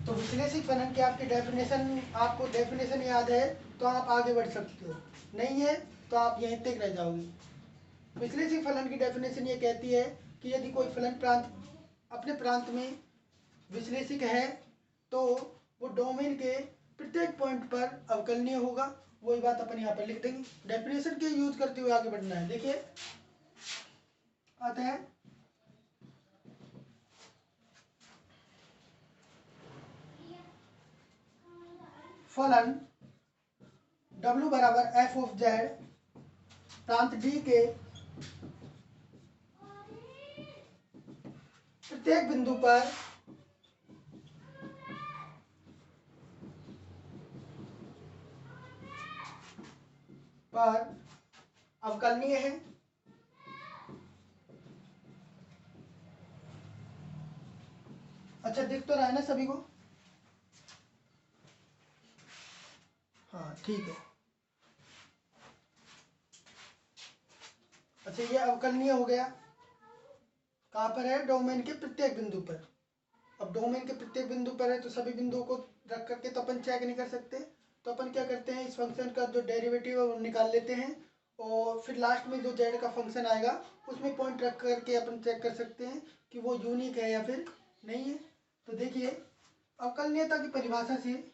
तो विश्लेषिक फलन की आपकी डेफिनेशन, आपको डेफिनेशन याद है तो आप आगे बढ़ सकते हो, नहीं है तो आप यहीं तक रह जाओगे। विश्लेषिक फलन की डेफिनेशन ये कहती है कि यदि कोई फलन प्रांत अपने प्रांत में विश्लेषिक है तो वो डोमेन के प्रत्येक पॉइंट पर अवकलनीय होगा। वही बात अपन यहाँ पर लिख देंगे, डेफिनेशन के यूज करते हुए आगे बढ़ना है। देखिए आता है फलन W बराबर एफ ऑफ जेड प्रांत डी के प्रत्येक बिंदु पर अवकलनीय है। अच्छा दिख तो रहा है ना सभी को? हाँ ठीक है। अच्छा ये अवकलनीय हो गया, कहाँ पर है? डोमेन के प्रत्येक बिंदु पर। अब डोमेन के प्रत्येक बिंदु पर है तो सभी बिंदुओं को रख करके तो अपन चेक नहीं कर सकते, तो अपन क्या करते हैं, इस फंक्शन का जो डेरिवेटिव है वो निकाल लेते हैं और फिर लास्ट में जो जेड का फंक्शन आएगा उसमें पॉइंट रख करके अपन चेक कर सकते हैं कि वो यूनिक है या फिर नहीं है। तो देखिए अवकलनीयता की परिभाषा से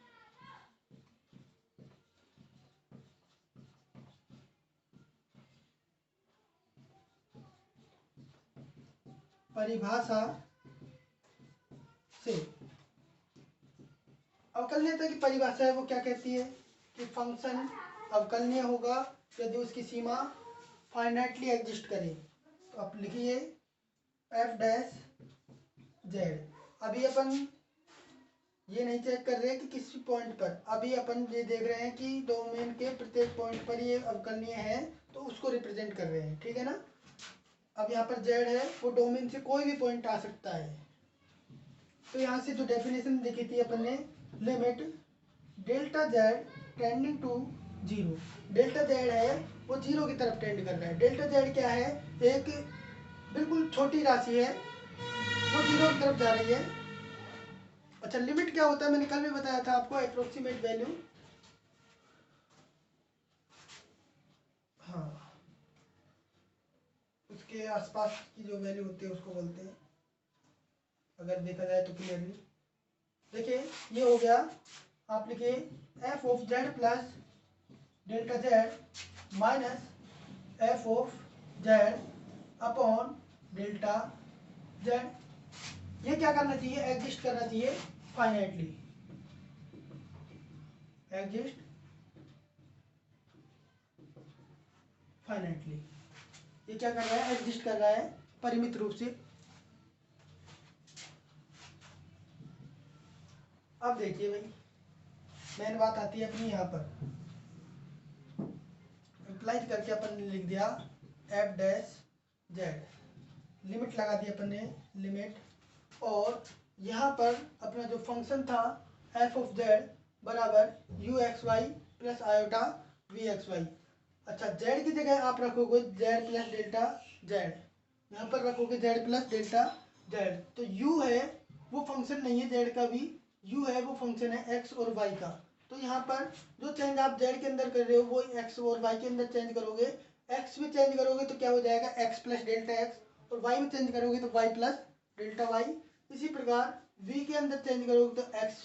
अवकलनीयता की परिभाषा है वो क्या कहती है कि फंक्शन अवकलनीय होगा यदि उसकी सीमा फाइनाइटली एग्जिस्ट करे। तो आप लिखिए एफ डैश जेड। अभी अपन ये नहीं चेक कर रहे कि किसी पॉइंट पर, अभी अपन ये देख रहे हैं कि डोमेन के प्रत्येक पॉइंट पर ये अवकलनीय है तो उसको रिप्रेजेंट कर रहे हैं, ठीक है ना। अब यहाँ पर जेड है, वो डोमेन से कोई भी पॉइंट आ सकता है। तो यहाँ से जो डेफिनेशन देखी थी अपन ने, limit delta Z tending to zero, delta Z है वो जीरो की तरफ टेंड कर रहा है। डेल्टा जेड क्या है? एक बिल्कुल छोटी राशि है, वो जीरो की तरफ जा रही है। अच्छा लिमिट क्या होता है? मैंने कल भी बताया था आपको, अप्रोक्सीमेट वैल्यू। हाँ, उसके आसपास की जो वैल्यू होती है उसको बोलते हैं, अगर देखा जाए तो क्लियरली। देखिए ये हो गया, आप लिखिए F of Z plus delta Z minus F of Z upon delta Z. ये क्या करना चाहिए? एग्जिस्ट करना चाहिए फाइनाइटली, एग्जिस्ट फाइनाइटली। ये क्या कर रहा है? एग्जिस्ट कर रहा है परिमित रूप से। अब देखिए भाई, मेन बात आती है अपनी यहाँ पर, इम्प्लाइज करके अपन ने लिख दिया एफ डैश जेड, लिमिट लगा दी अपन ने, लिमिट, और यहाँ पर अपना जो फंक्शन था एफ ऑफ जेड बराबर U x Y plus iota we x Y. अच्छा जेड की जगह आप रखोगे जेड प्लस डेल्टा जेड, यहाँ पर रखोगे जेड प्लस डेल्टा जेड। तो यू है वो फंक्शन नहीं है जेड का भी, यू है वो फंक्शन है एक्स और वाई का। तो यहाँ पर जो चेंज आप जेड के अंदर कर रहे हो वो एक्स और वाई के अंदर चेंज करोगे। एक्स में चेंज करोगे तो क्या हो जाएगा एक्स प्लस डेल्टा एक्स, और वाई में चेंज करोगे तो वाई प्लस डेल्टा वाई। इसी प्रकार वी के अंदर चेंज करोगे तो एक्स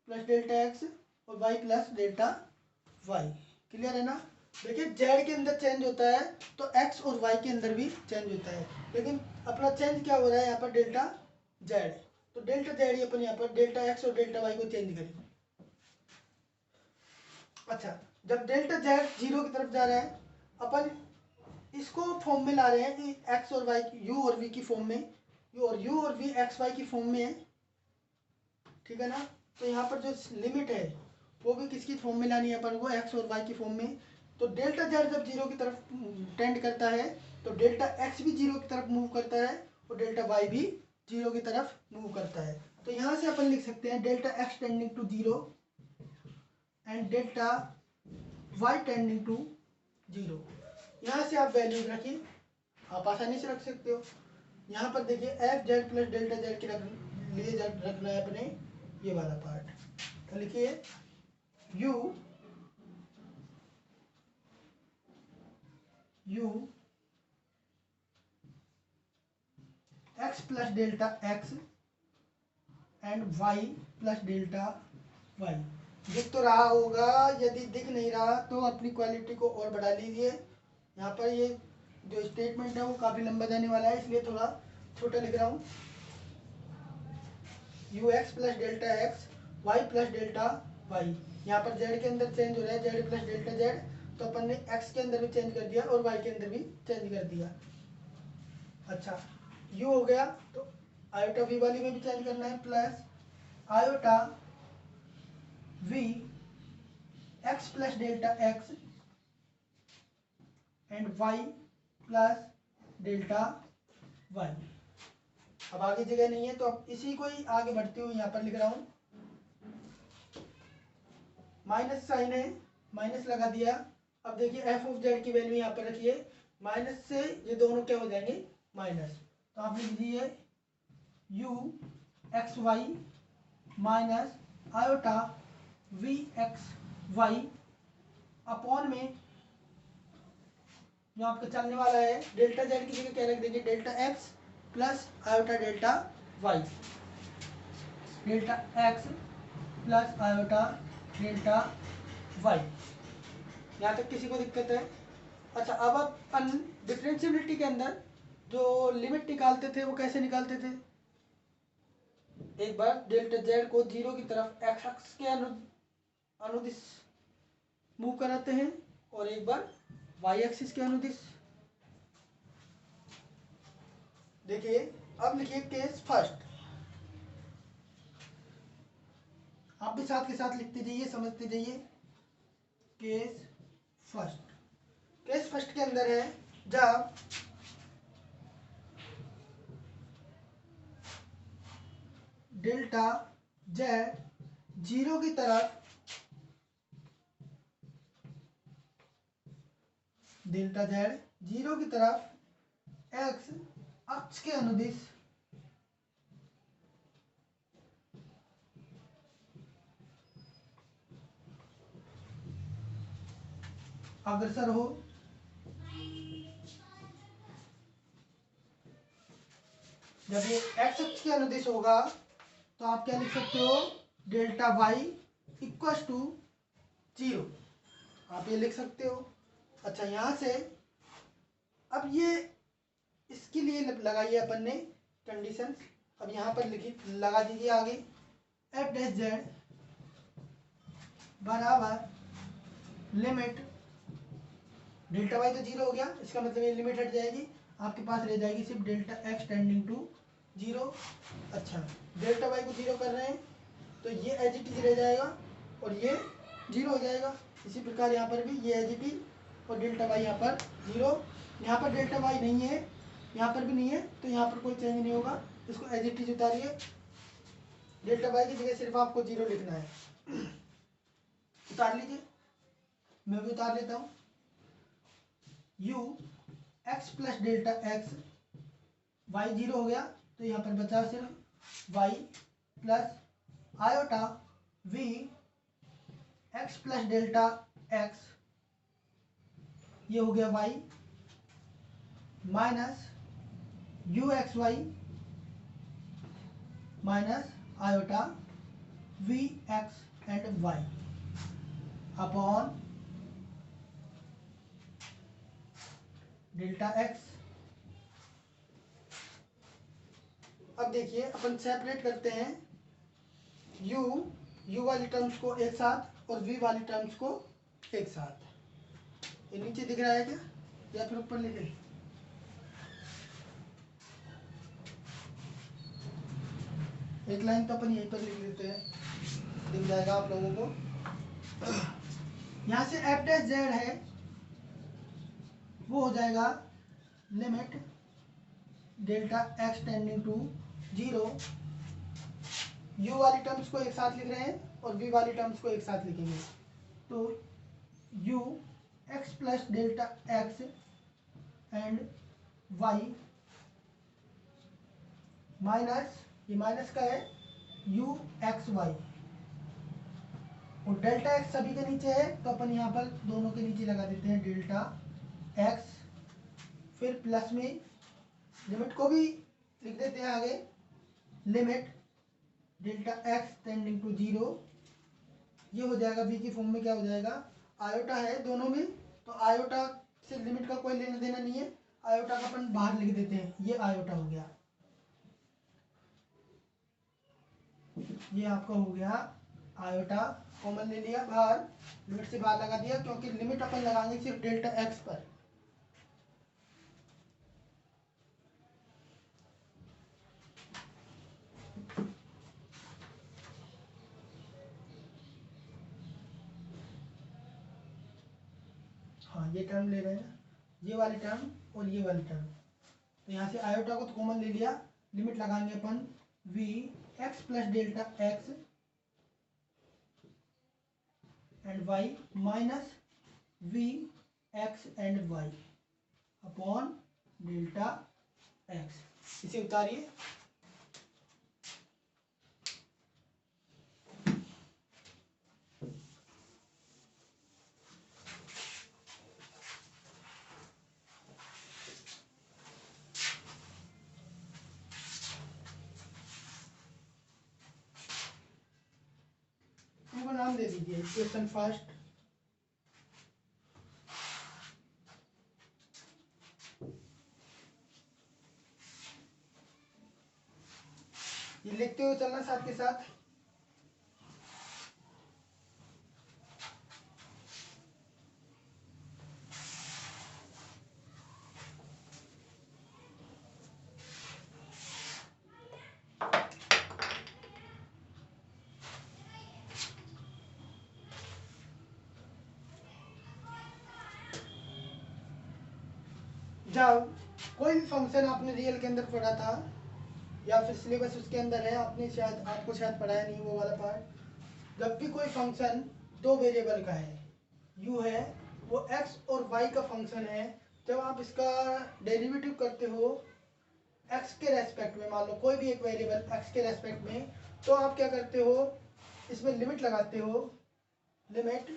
प्लस डेल्टा एक्स और Y plus delta Y. Clear है ना। देखिए जेड के अंदर चेंज होता है तो एक्स और वाई के अंदर भी चेंज होता है, लेकिन अपना चेंज क्या हो रहा है यहाँ पर डेल्टा जेड। तो डेल्टा जेड ही अपन यहाँ पर डेल्टा एक्स और डेल्टा वाई को चेंज करेंगे। अच्छा, जब डेल्टा जेड जीरो की तरफ जा रहा है अपन इसको फॉर्म में ला रहे हैं कि एक्स और वाई यू और वी की फॉर्म में, यू और वी एक्स वाई की फॉर्म में है, ठीक है ना। तो यहाँ पर जो लिमिट है वो भी किसकी फॉर्म में लानी है अपन को, एक्स और वाई की फॉर्म में। तो डेल्टा जेड जब जीरो की तरफ टेंड करता है तो डेल्टा एक्स भी जीरो की तरफ मूव करता है और डेल्टा वाई भी जीरो की तरफ मूव करता है। तो यहाँ से अपन लिख सकते हैं delta x tending to zero and delta Y tending to zero. यहाँ से आप वैल्यूज रखिए, आप आसानी से रख सकते हो। यहाँ पर देखिए F Z plus delta Z के लिए रखना है अपने ये वाला पार्ट। तो लिखिए U X plus delta x and Y plus delta Y. दिख तो रहा होगा, यदि दिख नहीं रहा तो अपनी क्वालिटी को और बढ़ा लीजिए। यहाँ पर ये जो स्टेटमेंट है वो काफ़ी लंबा जाने वाला है, इसलिए थोड़ा छोटा लिख रहा हूँ। U X plus delta X Y plus delta Y. यहाँ पर जेड के अंदर चेंज हो रहा है जेड प्लस डेल्टा जेड, तो अपन ने एक्स के अंदर भी चेंज कर दिया और वाई के अंदर भी चेंज कर दिया। अच्छा, यू हो गया तो आयोटा वी वाली में भी चेंज करना है, plus iota we x plus delta x and Y plus delta Y. अब आगे जगह नहीं है तो अब इसी को ही आगे बढ़ते हुए यहाँ पर लिख रहा हूँ। माइनस साइन है, माइनस लगा दिया। अब देखिए एफ ऑफ जेड की वैल्यू यहाँ पर रखिए, माइनस से ये दोनों क्या हो जाएंगे माइनस। तो आप लिख दीजिए U x Y minus iota we x Y upon में जो आपका चलने वाला है डेल्टा जेड की जगह क्या रख देंगे delta x plus iota delta Y, delta x plus iota delta Y. यहाँ तक किसी को दिक्कत है। अच्छा, अब अपन डिफरेंशियबिलिटी के अंदर जो लिमिट निकालते थे वो कैसे निकालते थे, एक बार डेल्टा जेड को जीरो की तरफ एक्स एक्स के अनुदिश मूव कराते हैं और एक बार वाई एक्सिस के अनुदिश। देखिए अब लिखिए केस फर्स्ट, आप भी साथ के साथ लिखते जाइए समझते जाइए। केस फर्स्ट, केस फर्स्ट के अंदर है जब डेल्टा जेड जीरो की तरफ, डेल्टा जेड जीरो की तरफ एक्स अक्ष के अनुदिश अग्रसर हो, जब ये एक्स अक्ष के अनुदिश होगा तो आप क्या लिख सकते हो delta Y equal to zero, आप ये लिख सकते हो। अच्छा, यहाँ से अब ये इसके लिए लगाइए अपन ने कंडीशन। अब यहाँ पर लिखी लगा दीजिए आगे एफ डैश जेड बराबर लिमिट डेल्टा वाई तो जीरो हो गया, इसका मतलब ये लिमिट हट जाएगी, आपके पास रह जाएगी सिर्फ delta x tending to zero. अच्छा, डेल्टा वाई को जीरो कर रहे हैं तो ये एज इट इज रह जाएगा और ये जीरो हो जाएगा। इसी प्रकार यहाँ पर भी ये एज इट इज और डेल्टा वाई यहाँ पर जीरो। यहाँ पर डेल्टा वाई नहीं है, यहाँ पर भी नहीं है, तो यहाँ पर कोई चेंज नहीं होगा, इसको एज इट इज उतारिए। डेल्टा वाई की जगह सिर्फ आपको जीरो लिखना है, उतार लीजिए, मैं भी उतार लेता हूँ। U X plus delta x y 0 हो गया, तो यहाँ पर बचा सिर्फ y plus iota v x plus delta x, ये हो गया y minus you x Y minus iota we x and Y upon delta X. अब देखिए अपन सेपरेट करते हैं यू वाली टर्म्स को एक साथ और वी वाली टर्म्स को एक साथ। ये नीचे दिख रहा है क्या या फिर ऊपर लिखे? एक लाइन तो अपन यहीं पर लिख लेते हैं, दिख जाएगा आप लोगों को। यहाँ से एफ डैश जेड है वो हो जाएगा limit delta x tending to 0। U वाली टर्म्स को एक साथ लिख रहे हैं और वी वाली टर्म्स को एक साथ लिखेंगे, तो U X plus delta x and Y minus, ये माइनस का है, यू एक्स वाई, और डेल्टा एक्स सभी के नीचे है तो अपन यहाँ पर दोनों के नीचे लगा देते हैं डेल्टा एक्स, फिर प्लस में लिमिट को भी लिख देते हैं आगे, limit delta x tending to 0। ये हो जाएगा v की फॉर्म में, क्या हो जाएगा, आयोटा है दोनों में, तो आयोटा से लिमिट का कोई लेना देना नहीं है, आयोटा का अपन बाहर लिख देते हैं, ये आयोटा हो गया, ये आपका हो गया आयोटा, कॉमन ले लिया बाहर, लिमिट से बाहर लगा दिया, क्योंकि लिमिट अपन लगाएंगे सिर्फ डेल्टा एक्स पर। हाँ ये टर्म ले रहे हैं, ये वाली टर्म और ये वाली टर्म, तो यहाँ से आयोटा को तो कॉमन ले लिया, लिमिट लगाएंगे अपन v x plus delta x and Y minus we x and Y upon delta x. इसे उतारिए, इनको नाम दे दीजिए, इक्वेशन फर्स्ट, ये लिखते हुए चलना साथ के साथ। जब कोई भी फंक्शन आपने रियल के अंदर पढ़ा था या फिर सिलेबस उसके अंदर है, आपने शायद, आपको शायद पढ़ाया नहीं वो वाला पार्ट, जब भी कोई फंक्शन दो वेरिएबल का है, u है वो x और y का फंक्शन है, जब आप इसका डेरिवेटिव करते हो x के रेस्पेक्ट में, मान लो कोई भी एक वेरिएबल x के रेस्पेक्ट में, तो आप क्या करते हो, इसमें लिमिट लगाते हो, लिमिट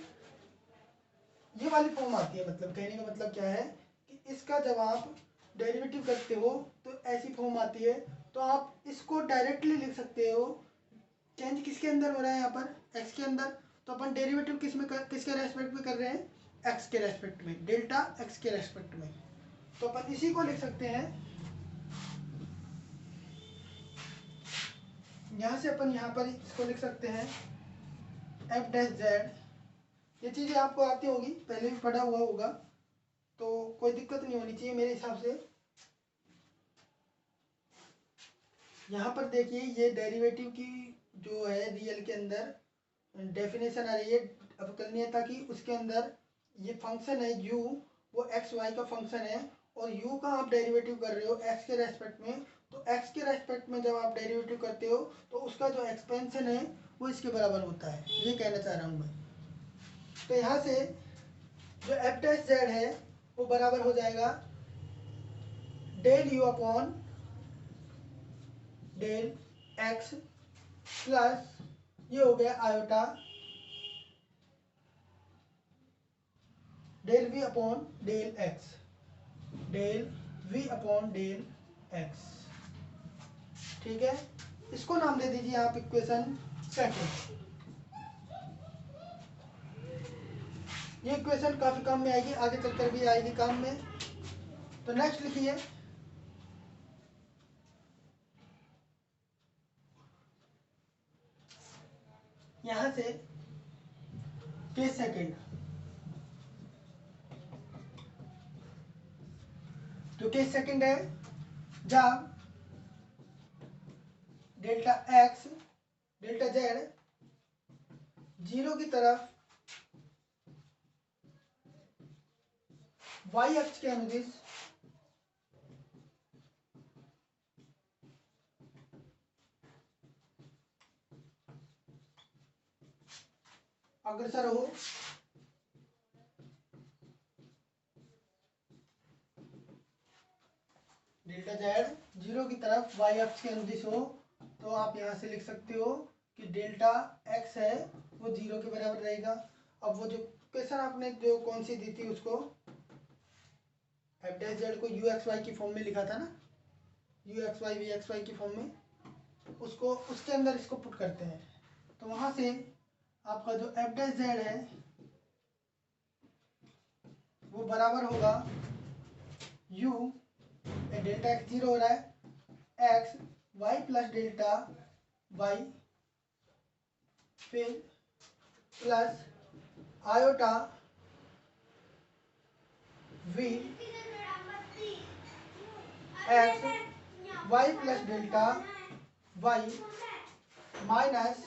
ये वाली फॉर्म आती है, मतलब कहने का मतलब क्या है कि इसका जब आप डेरिवेटिव करते हो तो ऐसी फॉर्म आती है, तो आप इसको डायरेक्टली लिख सकते हो। चेंज किसके अंदर हो रहा है यहाँ पर, x के अंदर, तो अपन डेरिवेटिव किसके रेस्पेक्ट में कर रहे हैं, x के रेस्पेक्ट में, डेल्टा x के रेस्पेक्ट में, तो अपन इसी को लिख सकते हैं। यहाँ से अपन यहाँ पर इसको लिख सकते हैं f डैश जेड। ये चीज़ें आपको आती होगी, पहले भी पढ़ा हुआ होगा, तो कोई दिक्कत नहीं होनी चाहिए मेरे हिसाब से। यहाँ पर देखिए ये डेरिवेटिव की जो है रियल के अंदर डेफिनेशन आ रही है, अब करनी है, ताकि उसके अंदर ये फंक्शन है u, वो एक्स वाई का फंक्शन है, और u का आप डेरिवेटिव कर रहे हो x के रेस्पेक्ट में, तो x के रेस्पेक्ट में जब आप डेरिवेटिव करते हो तो उसका जो एक्सपेंशन है वो इसके बराबर होता है, ये कहना चाह रहा हूँ मैं। तो यहाँ से जो एफ डैश जेड है वो बराबर हो जाएगा del u upon del x plus ये हो गया iota del we upon del x, del we upon del X. ठीक है, इसको नाम दे दीजिए आप इक्वेशन सेकंड। ये इक्वेशन काफी काम में आएगी, आगे चलकर भी आएगी काम में। तो नेक्स्ट लिखिए, यहां से केस सेकंड, जो केस सेकंड है, जब delta x delta Z zero की तरफ वाई अक्ष के अनुदिश अग्रसर हो, डेल्टा जेड जीरो की तरफ वाई अक्ष के अनुदिश हो, तो आप यहां से लिख सकते हो कि डेल्टा एक्स है वो जीरो के बराबर रहेगा। अब वो जो क्वेश्चन आपने जो कौन सी दी थी उसको एफ डैश जेड को यू एक्स वाई की फॉर्म में लिखा था ना, U x Y V x Y की फॉर्म में, उसको उसके अंदर इसको पुट करते हैं। तो वहां से आपका जो एफ डैश जेड है वो बराबर होगा यू, डेल्टा एक्स जीरो हो रहा है, x Y plus delta y, फिर plus iota we x Y plus delta Y minus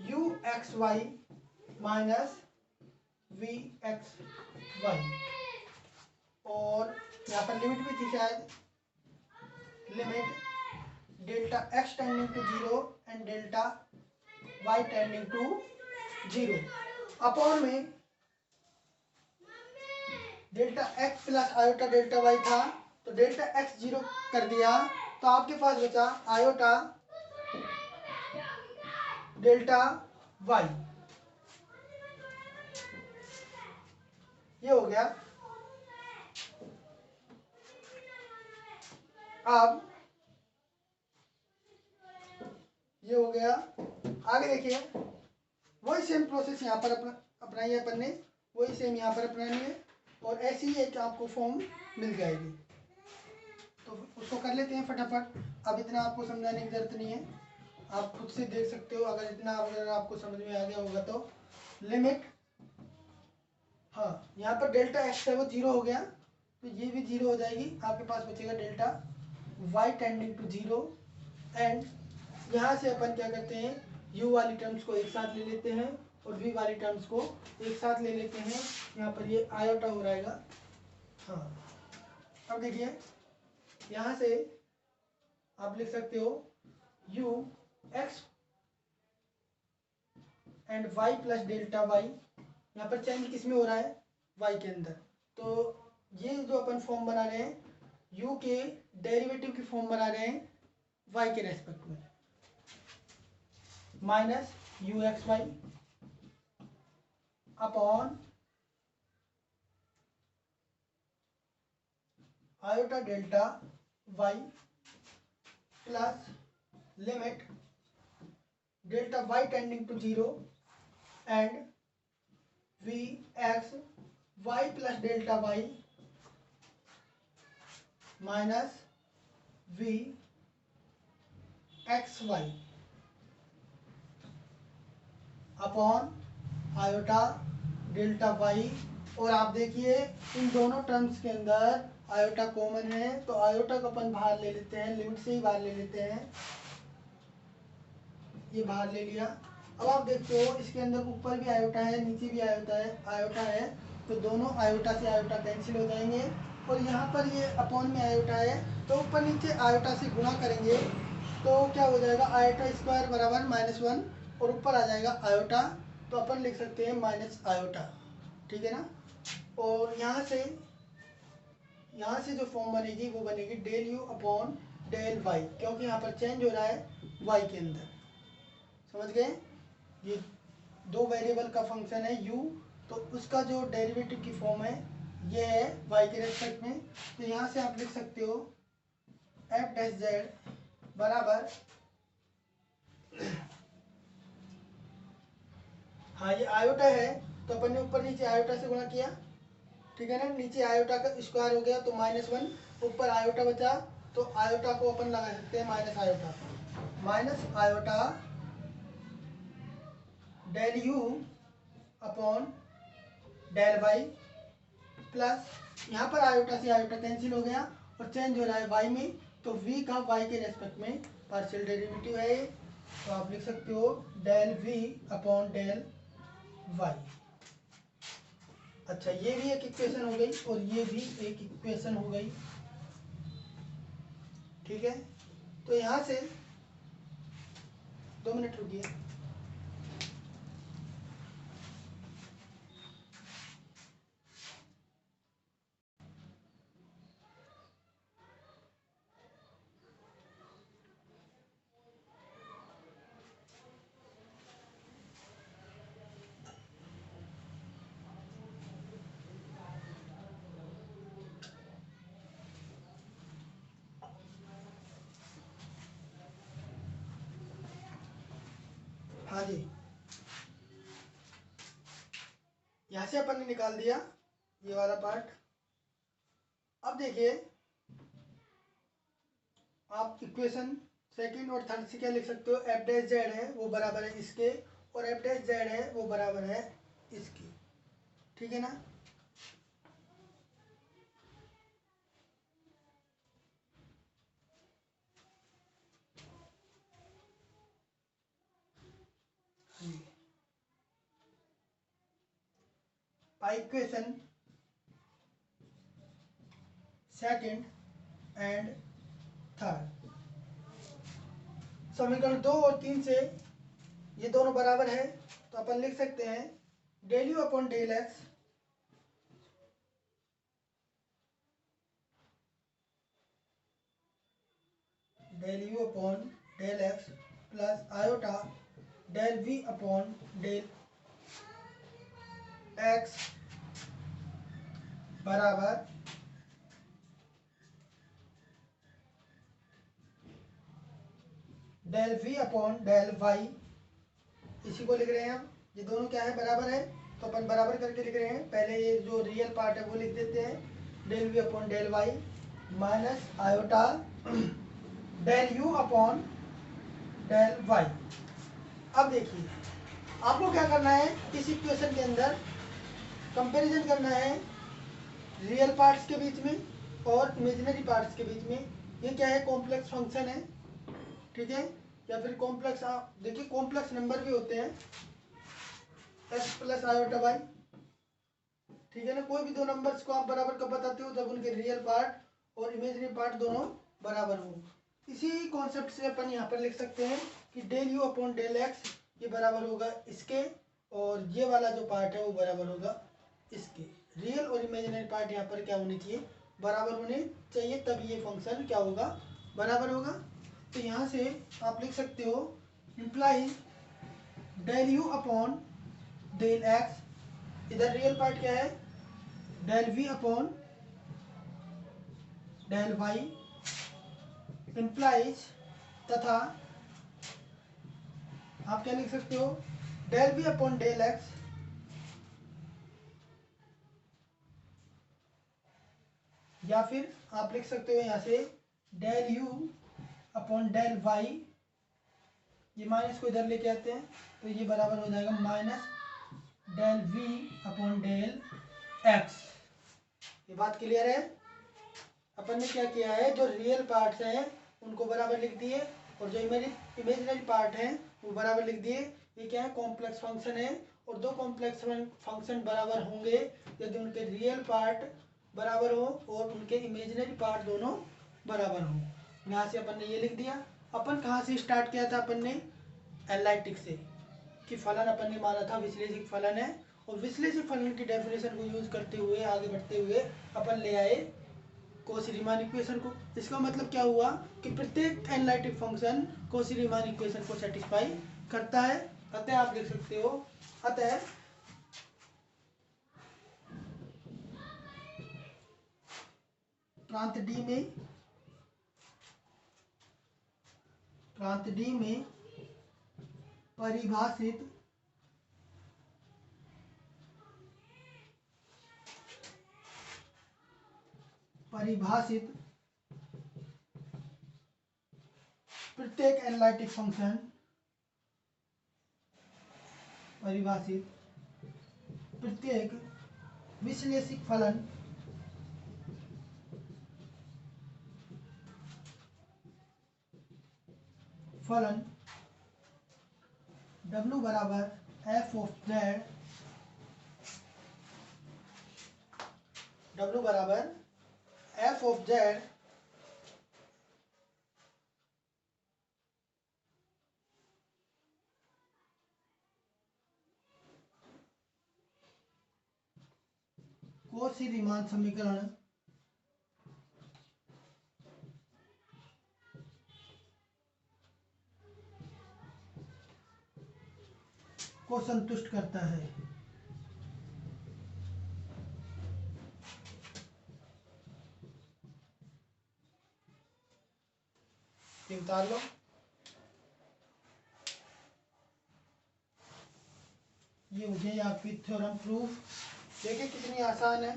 you x Y minus we x Y. और यहाँ पर लिमिट भी थी शायद, limit delta x tending to zero and delta Y tending to zero, upon में delta x plus iota delta y था, तो delta x zero कर दिया, तो आपके पास बचा आयोटा डेल्टा वाई, ये हो गया। अब ये हो गया, आगे देखिए, वही सेम प्रोसेस यहाँ पर अपनाई है अपन ने, वही सेम यहाँ पर अपनानी है, और ऐसी ही एक आपको फॉर्म मिल जाएगी। तो उसको कर लेते हैं फटाफट। अब इतना आपको समझाने की जरूरत नहीं है, आप खुद से देख सकते हो। अगर आपको समझ में आ गया होगा तो लिमिट, हाँ यहाँ पर डेल्टा एक्स है वो जीरो हो गया, तो ये भी जीरो हो जाएगी, आपके पास बचेगा delta Y tending to zero. And यहाँ से अपन क्या करते हैं, u वाली टर्म्स को एक साथ ले लेते हैं और v वाली टर्म्स को एक साथ ले लेते हैं। यहाँ पर ये आयोटा हो रहेगा। हाँ, अब देखिए यहाँ से आप लिख सकते हो u x and y plus delta y, यहाँ पर चेंज किस में हो रहा है, y के अंदर। तो ये जो अपन फॉर्म बना रहे हैं, u के डेरिवेटिव की फॉर्म बना रहे हैं y के रेस्पेक्ट में, minus you x Y upon iota delta Y plus limit delta Y tending to zero and V x Y plus delta Y minus we x Y upon iota delta Y. और आप देखिए इन दोनों terms के अंदर iota common है, तो iota को अपन बाहर ले लेते हैं, लिमिट से ही बाहर ले लेते हैं, ये बाहर ले लिया। अब आप देखते हो इसके अंदर ऊपर भी आयोटा है, नीचे भी आयोटा है, तो दोनों आयोटा से आयोटा कैंसिल हो जाएंगे। और यहाँ पर ये अपॉन में आयोटा है, तो ऊपर नीचे आयोटा से गुणा करेंगे तो क्या हो जाएगा, आयोटा स्क्वायर बराबर -1 और ऊपर आ जाएगा आयोटा, तो अपन लिख सकते हैं माइनस आयोटा। ठीक है ना। और यहाँ से जो फॉर्म बनेगी वो बनेगी del u upon del y, क्योंकि यहाँ पर चेंज हो रहा है वाई के अंदर। समझ गए? ये दो वेरिएबल का फंक्शन है u, तो उसका जो डेरिवेटिव की फॉर्म है ये है y के रेस्पेक्ट में। तो यहाँ से आप लिख सकते हो एफ डैश जेड बराबर, हाँ ये आयोटा है तो अपन ने ऊपर नीचे आयोटा से गुणा किया, ठीक है ना। नीचे आयोटा का स्क्वायर हो गया तो -1, ऊपर आयोटा बचा तो आयोटा को अपन लगा सकते हैं minus iota, minus iota del u upon del y plus, यहाँ पर आयोटा से आयोटा कैंसिल हो गया और चेंज हो रहा है वाई में, तो v का y के रेस्पेक्ट में पार्शियल डेरिवेटिव है, तो आप लिख सकते हो del v upon del y। अच्छा, ये भी एक इक्वेशन हो गई और ये भी एक इक्वेशन हो गई, ठीक है। तो यहाँ से 2 मिनट रुकिए। हाँ जी, यहाँ से अपन ने निकाल दिया ये वाला पार्ट। अब देखिए आप इक्वेशन सेकंड और थर्ड से क्या लिख सकते हो, एफ डैश जेड है वो बराबर है इसके, और एफ डैश जेड है वो बराबर है इसके, ठीक है ना। इक्वेशन सेकंड एंड थर्ड, समीकरण 2 और 3 से ये दोनों बराबर है तो अपन लिख सकते हैं del u upon del x del u upon del x plus iota del we upon del x बराबर del we upon del y. इसी को लिख रहे हैं हम, ये दोनों क्या है, बराबर है, तो अपन बराबर करके लिख रहे हैं। पहले ये जो रियल पार्ट है वो लिख देते हैं, del we upon del y minus iota del u upon del y. अब देखिए आपको क्या करना है, इस इक्वेशन के अंदर कंपैरिजन करना है रियल पार्ट्स के बीच में और इमेजिनरी पार्ट्स के बीच में। ये क्या है, कॉम्प्लेक्स फंक्शन है, ठीक है, या फिर कॉम्प्लेक्स, आप देखिए कॉम्प्लेक्स नंबर भी होते हैं एक्स प्लस आयोटा वाई, ठीक है ना। कोई भी दो नंबर्स को आप बराबर कब बताते हो, जब उनके रियल पार्ट और इमेजिनरी पार्ट दोनों बराबर हो। इसी कॉन्सेप्ट से अपन यहाँ पर लिख सकते हैं कि del u upon del x ये बराबर होगा इसके, और ये वाला जो पार्ट है वो बराबर होगा इसके। रियल और इमेजिनरी पार्ट यहाँ पर क्या होने चाहिए, बराबर होने चाहिए, तब ये फंक्शन क्या होगा, बराबर होगा। तो यहाँ से आप लिख सकते हो imply del u upon del x, इधर रियल पार्ट क्या है, del we upon del y implies, तथा आप क्या लिख सकते हो, del we upon del x या फिर आप लिख सकते हो यहाँ से del u upon del y, ये माइनस को इधर लेके आते हैं तो ये बराबर हो जाएगा minus del we upon del x. ये बात क्लियर है। अपन ने क्या किया है, जो रियल पार्ट्स हैं उनको बराबर लिख दिए और जो इमेजिनरी पार्ट हैं वो बराबर लिख दिए। ये क्या है, कॉम्प्लेक्स फंक्शन है, और दो कॉम्प्लेक्स फंक्शन बराबर होंगे यदि उनके रियल पार्ट बराबर हो और उनके इमेजिनरी पार्ट दोनों बराबर हो। यहाँ से अपन ने ये लिख दिया। अपन कहाँ से स्टार्ट किया था, अपन ने एनालिटिक से, कि फलन अपन ने माना था विश्लेषिक फलन है, और विश्लेषिक फलन की डेफिनेशन को यूज करते हुए आगे बढ़ते हुए अपन ले आए कॉची रीमान इक्वेशन को। इसका मतलब क्या हुआ कि प्रत्येक analytic function Cauchy Riemann equation को सेटिस्फाई करता है। अतः आप लिख सकते हो, अतः प्रांत डी में परिभाषित प्रत्येक एनालिटिक फंक्शन प्रत्येक विश्लेषिक फलन W बराबर f ऑफ z, W बराबर f of z Cauchy Riemann समीकरण को संतुष्ट करता है। ये उतार लो। ये हो गई आपकी थ्योरम प्रूफ। देखिए कितनी आसान है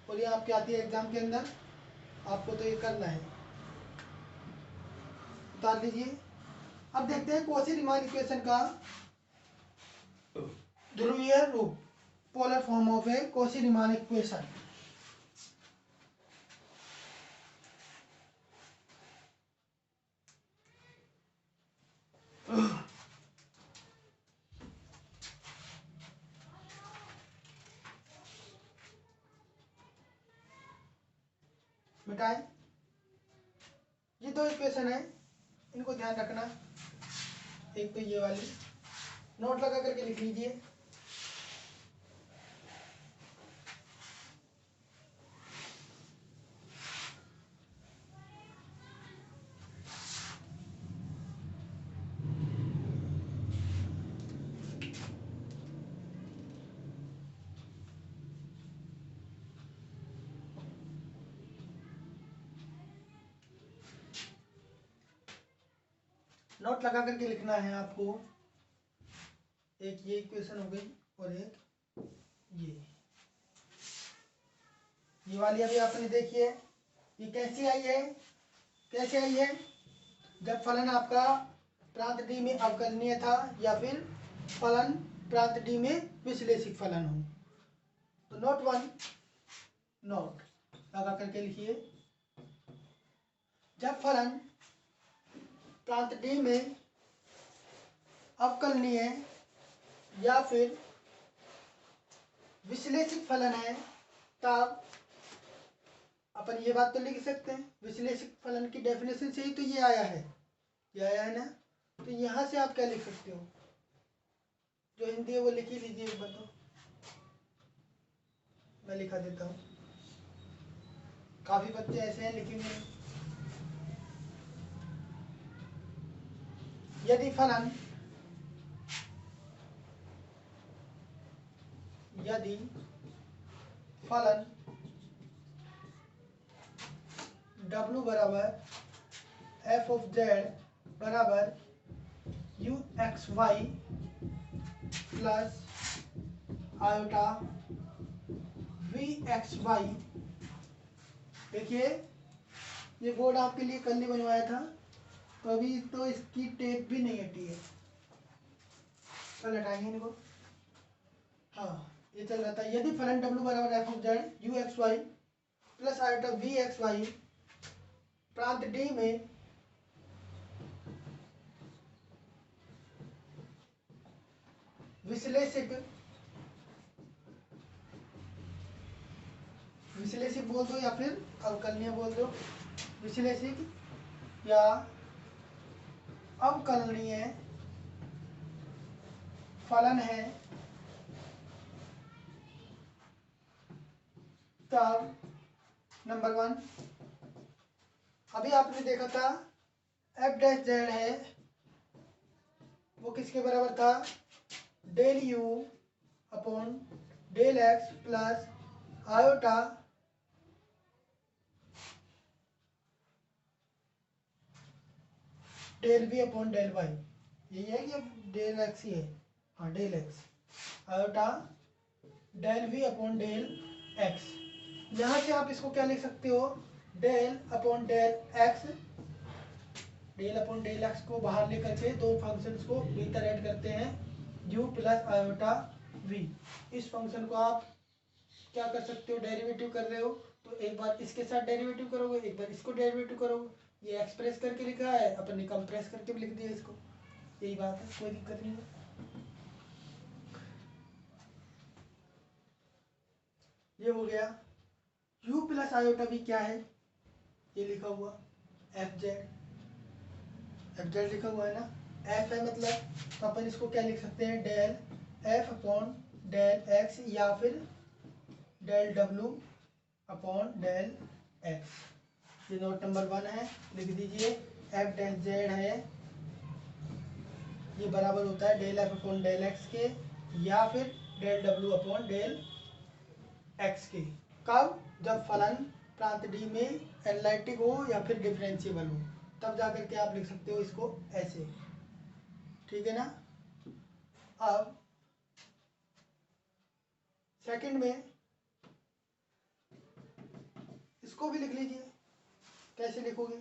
और ये आपके आती है एग्जाम के अंदर, आपको तो ये करना है। उतार दीजिए। अब देखते हैं कॉची रीमान इक्वेशन का ध्रुवीय रूप, polar form of a Cauchy Riemann equation. मिटाएं। ये दो इक्वेशन है, इनको ध्यान रखना। एक तो ये वाली नोट लगा करके लिख लीजिए। नोट लगा करके लिखना है आपको। एक ये इक्वेशन हो गई और एक ये वाली अभी आपने देखी है। ये कैसी आई है, कैसे आई है? जब फलन आपका प्रांत डी में अवकलनीय था या फिर फलन प्रांत डी में विश्लेषिक फलन हो। तो नोट वन, नोट लगा करके लिखिए। जब फलन प्रांत डी में अवकलनीय या फिर विश्लेषिक फलन है, तब अपन ये बात तो लिख सकते हैं, विश्लेषिक फलन की डेफिनेशन से ही तो ये आया है, ये आया है ना। तो यहाँ से आप क्या लिख सकते हो, जो हिंदी है वो लिख ही लीजिए एक बार। तो मैं लिखा देता हूँ, काफी बच्चे ऐसे हैं लिखेंगे। यदि फलन W बराबर f ऑफ z बराबर uxy प्लस आयोटा vxy। देखिए ये बोर्ड आपके लिए कल ही बनवाया था, तो अभी तो इसकी टेप भी नहीं हटी है। कल हटाएंगे इनको। हाँ ये चल रहा था। यदि फलन W बराबर f of z uxy plus iota vxy प्रांत D में विश्लेषिक बोल दो या फिर अवकलनीय बोल दो, विश्लेषिक या अवकलनीय फलन है, तब नंबर 1, अभी आपने देखा था एफ डैश जेड है वो किसके बराबर था, del u upon del x plus iota del b upon del y. यही है कि डेल एक्स ही है, हाँ del x, iota del we upon del x. यहाँ से आप इसको क्या लिख सकते हो, del upon del x, del upon del x को बाहर लेकर के दो फंक्शंस को भीतर ऐड करते हैं, u प्लस आयोटा v। इस फंक्शन को आप क्या कर सकते हो, डेरिवेटिव कर रहे हो तो एक बार इसके साथ डेरिवेटिव करोगे, एक बार इसको डेरिवेटिव करोगे। ये एक्सप्रेस करके लिखा है, अपन ने कंप्रेस करके भी लिख दिया इसको, यही बात है, कोई दिक्कत नहीं है। ये हो गया। u प्लस आयोटा v क्या है, ये लिखा हुआ एफ जेड, एफ जेड लिखा हुआ है ना, एफ है मतलब, तो अपन इसको क्या लिख सकते हैं, del f upon del x या फिर डेल डब्ल्यू अपॉन डेल एक्स। ये नोट नंबर 1 है, लिख दीजिए। एफ डैश जेड है ये बराबर होता है del f upon del x के या फिर डेल डब्ल्यू अपॉन डेल एक्स के। कब, जब फलन प्रांत डी में एनालिटिक हो या फिर डिफरेंशिएबल हो, तब जाकर के आप लिख सकते हो इसको ऐसे, ठीक है ना। अब सेकंड में इसको भी लिख लीजिए, कैसे लिखोगे,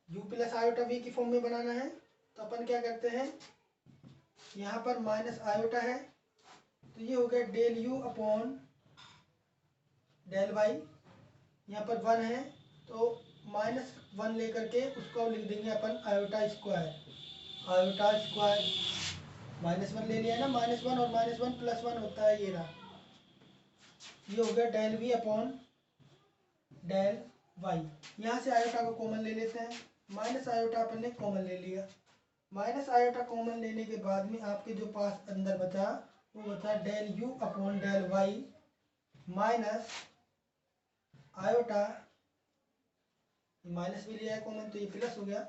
u प्लस आयोटा v की फॉर्म में बनाना है तो अपन क्या करते हैं, यहाँ पर माइनस आयोटा है तो ये हो गया del u upon del y, यहाँ पर 1 है तो -1 लेकर के उसको लिख देंगे अपन आयोटा स्क्वायर, आयोटा स्क्वायर, -1 ले लिया ना, -1 और -1 +1 होता है, ये रहा, ये हो गया del we upon del y. यहाँ से आयोटा को कॉमन ले लेते हैं, माइनस आयोटा अपन ने कॉमन ले लिया, माइनस आयोटा कॉमन लेने के बाद में आपके जो पास अंदर बचा वो बचा del u upon del y minus iota, minus भी लिया है कॉमन तो ये प्लस हो गया,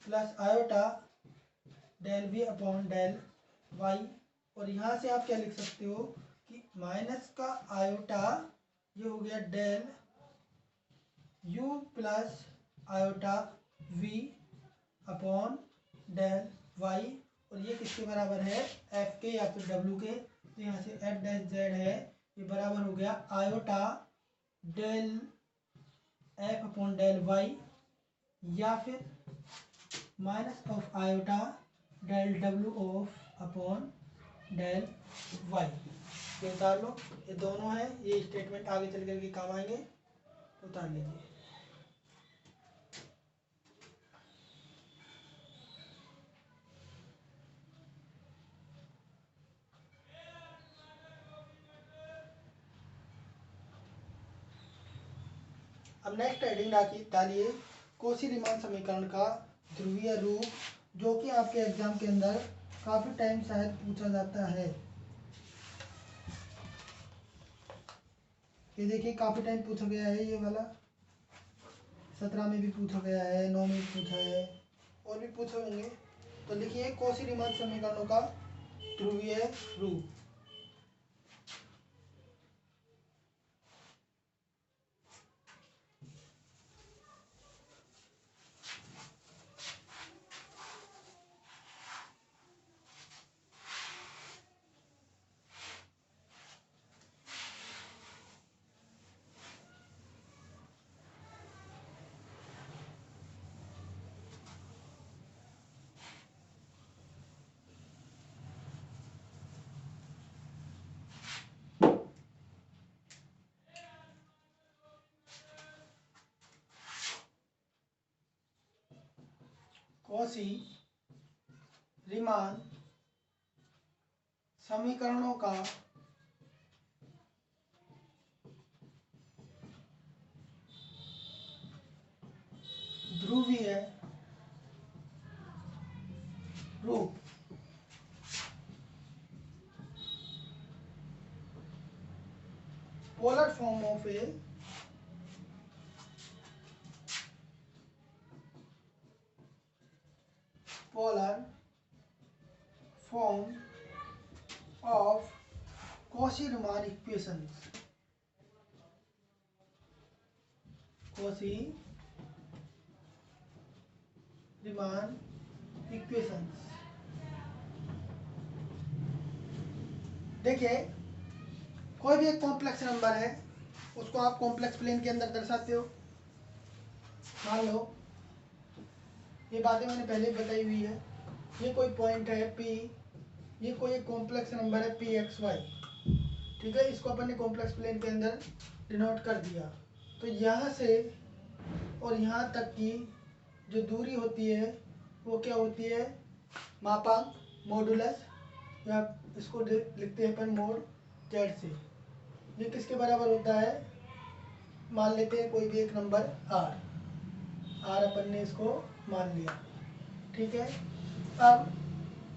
plus iota del we upon del y. और यहाँ से आप क्या लिख सकते हो कि माइनस का आयोटा ये हो गया del u plus iota v upon del y, और ये किसके बराबर है, f के या फिर w के, तो यहाँ से f डैश जेड है ये बराबर हो गया iota del f upon del y या फिर minus of iota del w of upon del y। ये उतार लो, ये दोनों है, ये स्टेटमेंट आगे चल करके काम आएंगे, उतार लीजिए। अब नेक्स्ट हेडिंग डालिए कॉची रीमान समीकरण का ध्रुवीय रूप, जो कि आपके एग्जाम के अंदर काफी टाइम शायद पूछा जाता है। ये देखिए काफी टाइम पूछा गया है, ये वाला 17 में भी पूछा गया है, 9 में भी पूछा है, और भी पूछे होंगे। तो लिखिए कॉची रीमान समीकरणों का ध्रुवीय रूप। कॉची रीमान समीकरणों का ध्रुवीय रूप। Form of A polar form of Cauchy-Riemann equations. Cauchy-Riemann equations. देखिए, कोई भी एक कॉम्प्लेक्स नंबर है, उसको आप कॉम्प्लेक्स प्लेन के अंदर दर्शाते हो। मान लो ये बातें मैंने पहले ही बताई हुई है। ये कोई पॉइंट है P, ये कोई एक कॉम्प्लेक्स नंबर है PXY, ठीक है। इसको अपन ने कॉम्प्लेक्स प्लेन के अंदर डिनोट कर दिया। तो यहाँ से और यहाँ तक की जो दूरी होती है वो क्या होती है, मापांक, मॉडुलस, या इसको लिखते हैं अपन मोड Z से। ये किसके बराबर होता है, मान लेते हैं कोई भी एक नंबर R अपन ने इसको मान लिया, ठीक है। अब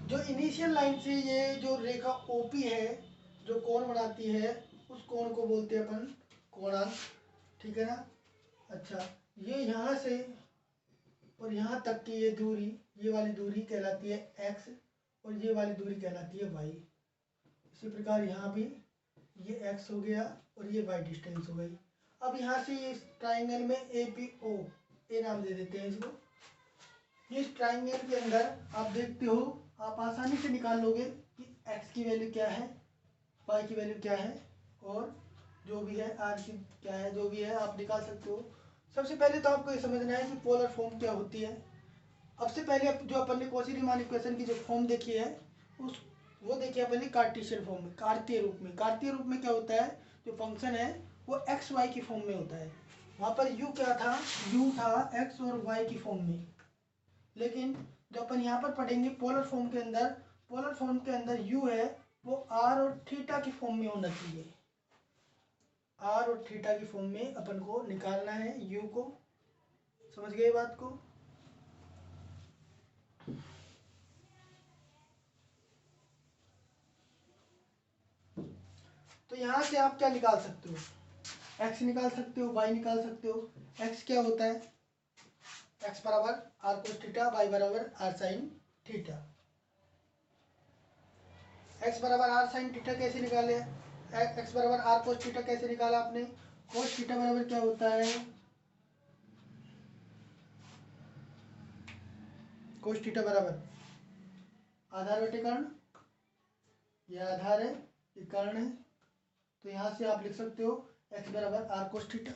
जो इनिशियल लाइन से ये जो रेखा OP है जो कोण बनाती है, उस कोण को बोलते हैं अपन कोणांक, ठीक है ना। अच्छा, ये यहाँ से और यहाँ तक की ये दूरी, ये वाली दूरी कहलाती है x और ये वाली दूरी कहलाती है y। इसी प्रकार यहाँ भी ये x हो गया और ये y डिस्टेंस हो गई। अब यहाँ से इस ट्राइंगल में APO, ए नाम दे देते हैं इसको। इस ट्राइंगल के अंदर आप देखते हो, आप आसानी से निकाल लोगे कि x की वैल्यू क्या है, y की वैल्यू क्या है और जो भी है r की क्या है, जो भी है आप निकाल सकते हो। सबसे पहले तो आपको ये समझना है कि पोलर फॉर्म क्या होती है। अब से पहले जो अपन ने कॉची-रीमान इक्वेशन की जो फॉर्म देखी है, वो देखी अपन ने कार्टेशियन फॉर्म में, कार्तीय रूप में। कार्तीय रूप में क्या होता है, जो फंक्शन है वो एक्स वाई की फॉर्म में होता है। वहाँ पर u क्या था, u था x और y की फॉर्म में। लेकिन जो अपन यहाँ पर पढ़ेंगे पोलर फॉर्म के अंदर, पोलर फॉर्म के अंदर u है वो r और थीटा की फॉर्म में होना चाहिए। r और थीटा की फॉर्म में अपन को निकालना है u को। समझ गए बात को। तो यहाँ से आप क्या निकाल सकते हो, x निकाल सकते हो, y निकाल सकते हो। x क्या होता है, x बराबर r cos थीटा, y बराबर r sin थीटा। x बराबर r sin थीटा कैसे निकाले, x बराबर r cos थीटा कैसे निकाला आपने। cos थीटा बराबर क्या होता है, cos थीटा बराबर आधार बटे कर्ण, यह आधार है, ये कर्ण है। तो यहाँ से आप लिख सकते हो x बराबर r cos थीटा।